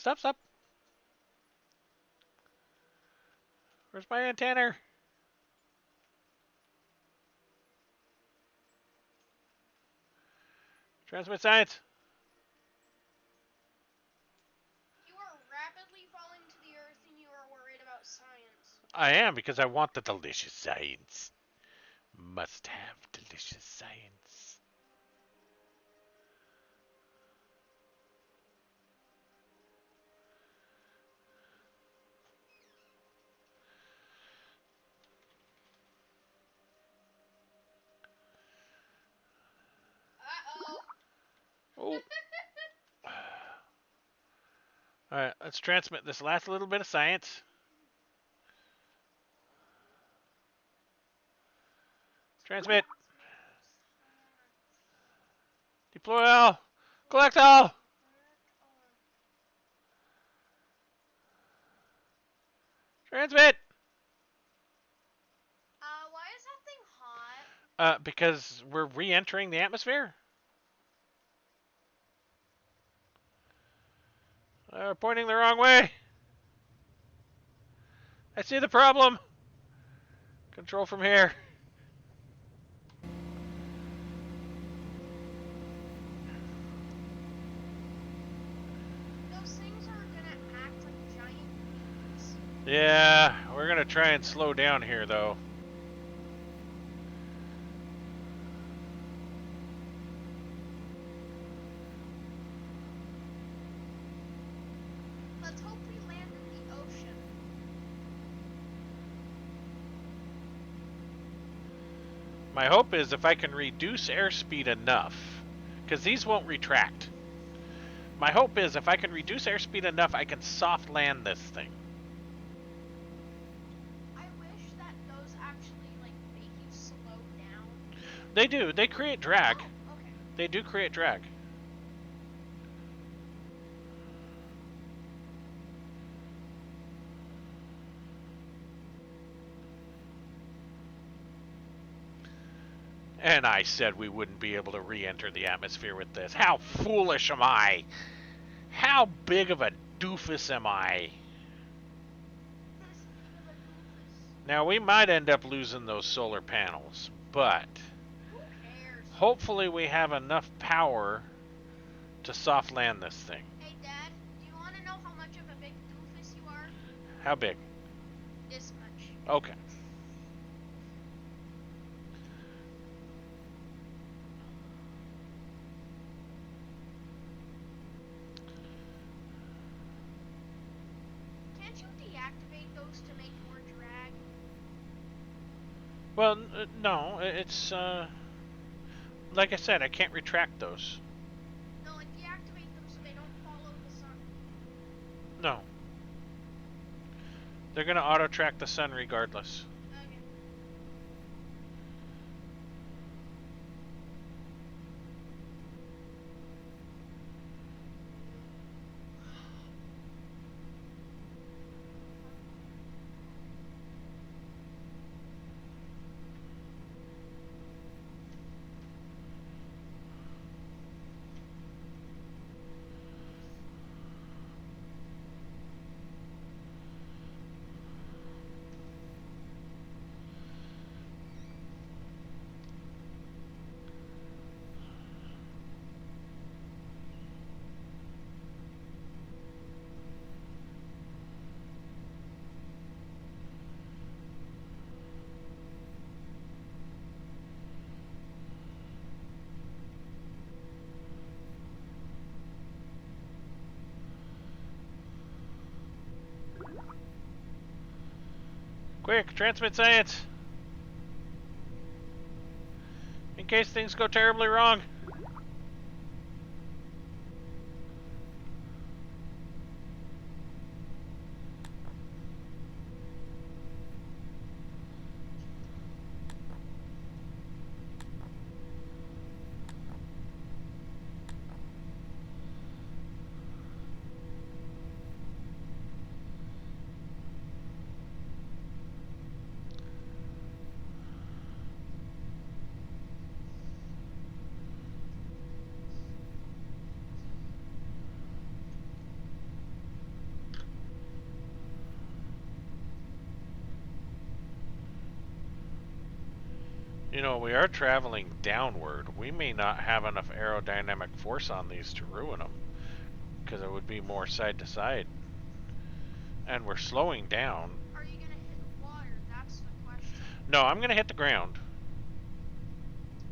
Where's my antenna? Transmit science. You are rapidly falling to the earth and you are worried about science. I am, because I want the delicious science. Must have delicious science. Uh-oh. Oh. Alright, let's transmit this last little bit of science. Transmit. Deploy all. Collect all. Transmit. Why is that thing hot? Because we're re-entering the atmosphere. Pointing the wrong way. I see the problem. Control from here. Those things are gonna act like giant bees. Yeah, we're gonna try and slow down here, though. Let's hope we land in the ocean. My hope is if I can reduce airspeed enough, because these won't retract. My hope is if I can reduce airspeed enough, I can soft land this thing. I wish that those actually, like, make you slow down. They do. They create drag. Oh, okay. They do create drag. And I said we wouldn't be able to re-enter the atmosphere with this. How foolish am I? How big of a doofus am I? This big of a doofus. Now, we might end up losing those solar panels, but Who cares? hopefully we have enough power to soft land this thing. Hey, Dad, do you want to know how much of a big doofus you are? How big? This much. Okay. Can't you deactivate those to make more drag? Well, no, it's, like I said, I can't retract those. No, like deactivate them so they don't follow the sun. No. They're gonna auto-track the sun regardless. Okay. Quick, transmit science! In case things go terribly wrong. You know, we are traveling downward. We may not have enough aerodynamic force on these to ruin them, because it would be more side to side. And we're slowing down. Are you gonna hit water? That's the question. No, I'm going to hit the ground.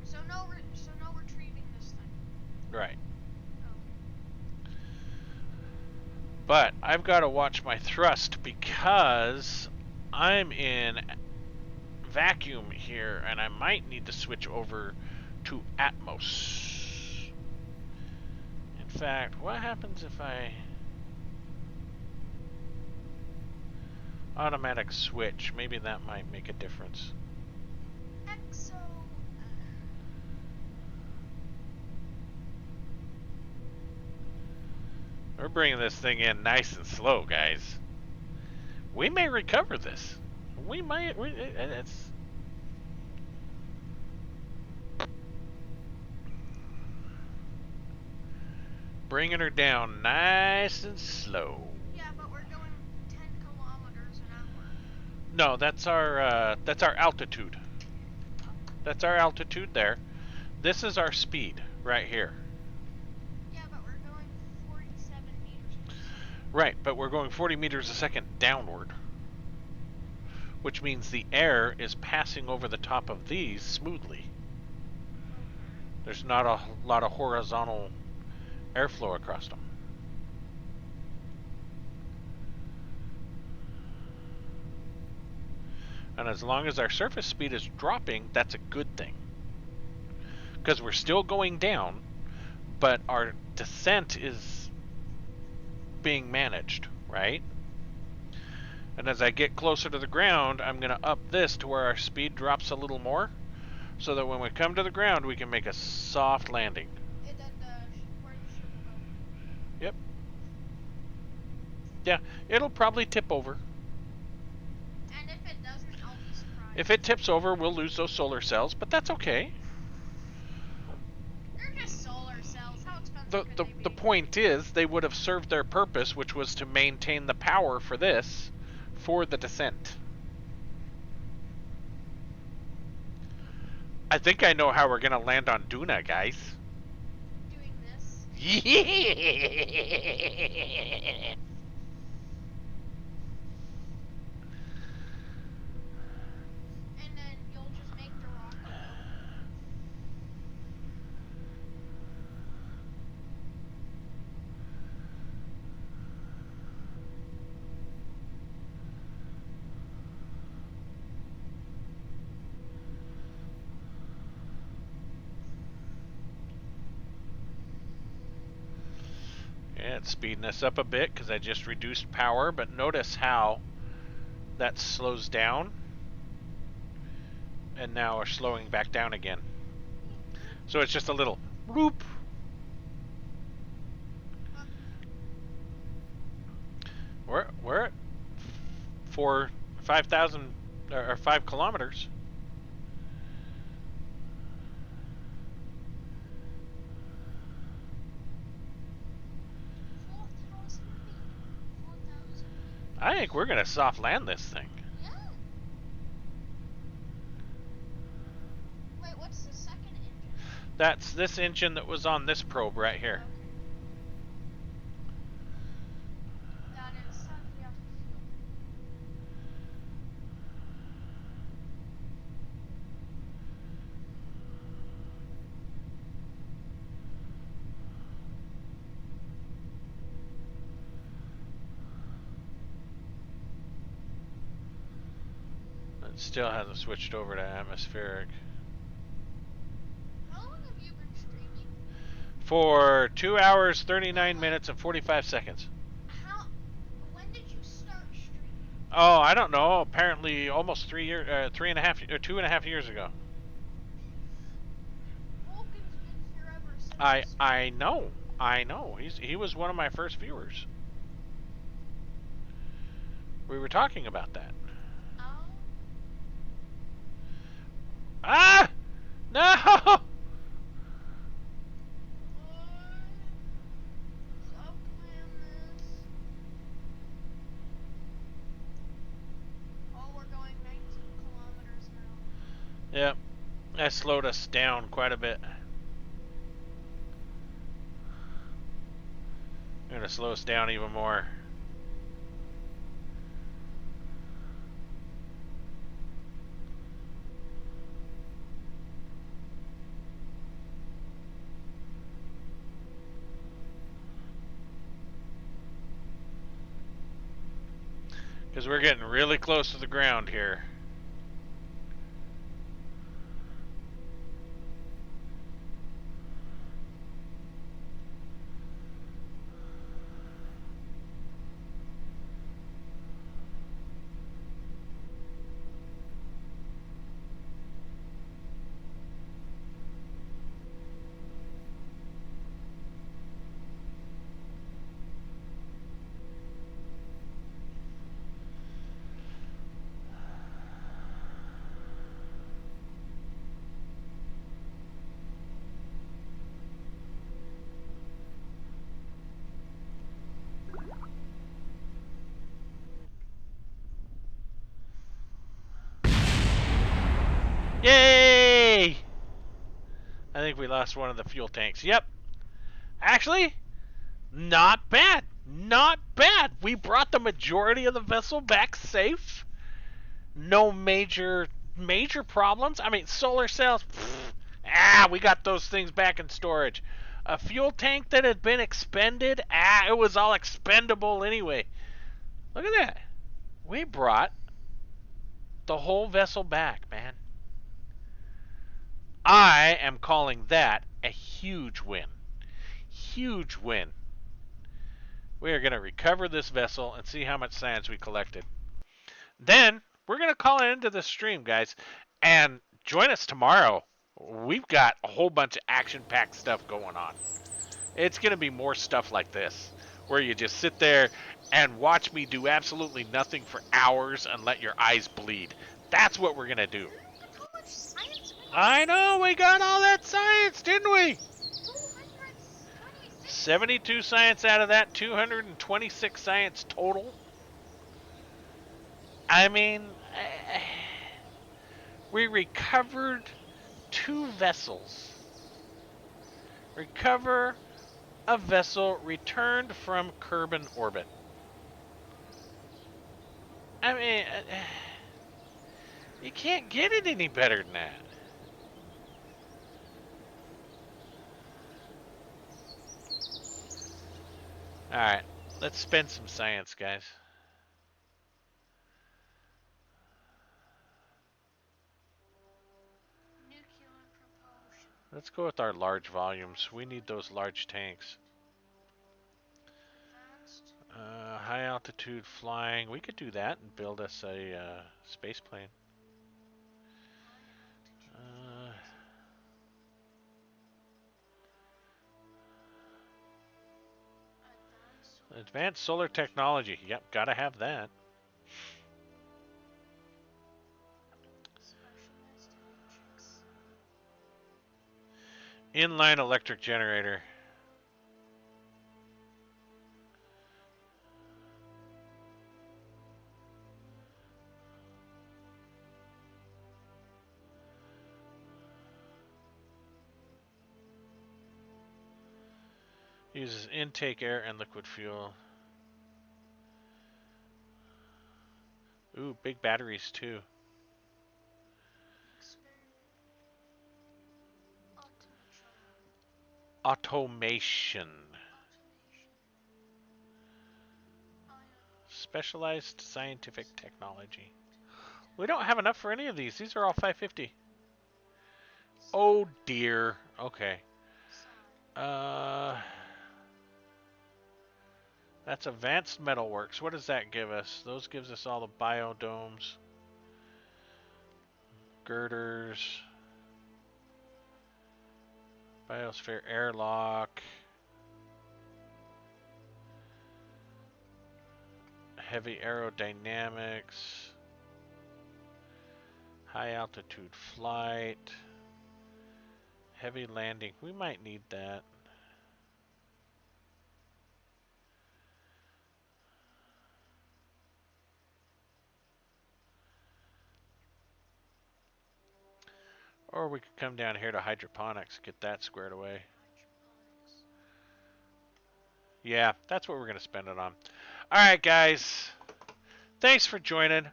So no retrieving this thing. Right. Okay. But I've got to watch my thrust because I'm in vacuum here, and I might need to switch over to Atmos. In fact, what happens if I automatic switch? Maybe that might make a difference. Exo. We're bringing this thing in nice and slow, guys. We may recover this. We might. It's. Bringing her down nice and slow. Yeah, but we're going 10 kilometers an hour. No, that's our altitude. That's our altitude there. This is our speed right here. Yeah, but we're going 47 meters per second. Right, but we're going 40 meters a second downward, which means the air is passing over the top of these smoothly. There's not a lot of horizontal airflow across them. And as long as our surface speed is dropping, that's a good thing. Because we're still going down, but our descent is being managed, right? And as I get closer to the ground, I'm going to up this to where our speed drops a little more, so that when we come to the ground, we can make a soft landing. Where the ship will go. Yep. Yeah, it'll probably tip over. And if it doesn't, I'll be surprised. If it tips over, we'll lose those solar cells, but that's okay. They're just solar cells. How expensive could they be? The point is, they would have served their purpose, which was to maintain the power for this, for the descent. I think I know how we're gonna land on Duna, guys. Doing this. Yeah. And then you'll just make the rocket go. Yeah, it's speeding us up a bit because I just reduced power, but notice how that slows down. And now we're slowing back down again. So it's just a little whoop. We're at 5,000 or 5 kilometers. I think we're gonna soft land this thing. Yeah. Wait, what's the second engine? That's this engine that was on this probe right here. Okay. That is slightly off the fuel. It still hasn't switched over to atmospheric. How long have you been streaming? For 2 hours, 39 minutes, and 45 seconds. When did you start streaming? Oh, I don't know. Apparently, almost 3 years, 2.5 years ago. Vulcan's been here ever since. I know. He was one of my first viewers. We were talking about that. Oh. Ah! No! Self-command this. Oh, we're going 19 kilometers now. Yep. That slowed us down quite a bit. They're gonna slow us down even more. Because we're getting really close to the ground here. Yay! I think we lost one of the fuel tanks. Yep. Actually, not bad. Not bad. We brought the majority of the vessel back safe. No major problems. I mean, solar cells. We got those things back in storage. A fuel tank that had been expended. It was all expendable anyway. Look at that. We brought the whole vessel back, man. I am calling that a huge win. Huge win. We are going to recover this vessel and see how much science we collected. Then we're going to call it into the stream, guys, and join us tomorrow. We've got a whole bunch of action-packed stuff going on. It's going to be more stuff like this, where you just sit there and watch me do absolutely nothing for hours and let your eyes bleed. That's what we're going to do. Look how much science we got. I know, we got all that science, didn't we? 226. 72 science out of that, 226 science total. I mean, we recovered 2 vessels. Recover a vessel returned from Kerbin orbit. I mean, you can't get it any better than that. Alright, let's spend some science, guys. Nuclear propulsion. Let's go with our large volumes. We need those large tanks. Advanced. High altitude flying. We could do that and build us a space plane. Advanced solar technology. Yep, gotta have that. Specialized electrics. Inline electric generator. Uses intake air and liquid fuel. Ooh, big batteries too. Automation. Specialized scientific technology. We don't have enough for any of these. These are all 550. Oh dear. Okay. That's advanced metalworks. What does that give us? Those gives us all the biodomes, girders, biosphere airlock, heavy aerodynamics, high altitude flight, heavy landing. We might need that. Or we could come down here to hydroponics, get that squared away. Yeah, that's what we're going to spend it on. Alright, guys. Thanks for joining.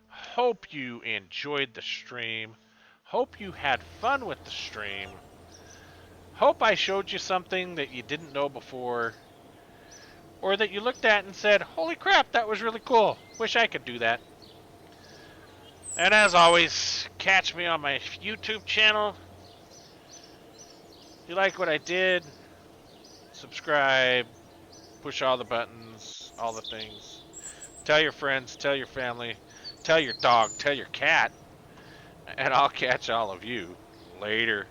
Hope you enjoyed the stream. Hope you had fun with the stream. Hope I showed you something that you didn't know before. Or that you looked at and said, holy crap, that was really cool. Wish I could do that. And as always, catch me on my YouTube channel. If you like what I did, subscribe, push all the buttons, all the things. Tell your friends, tell your family, tell your dog, tell your cat. And I'll catch all of you later.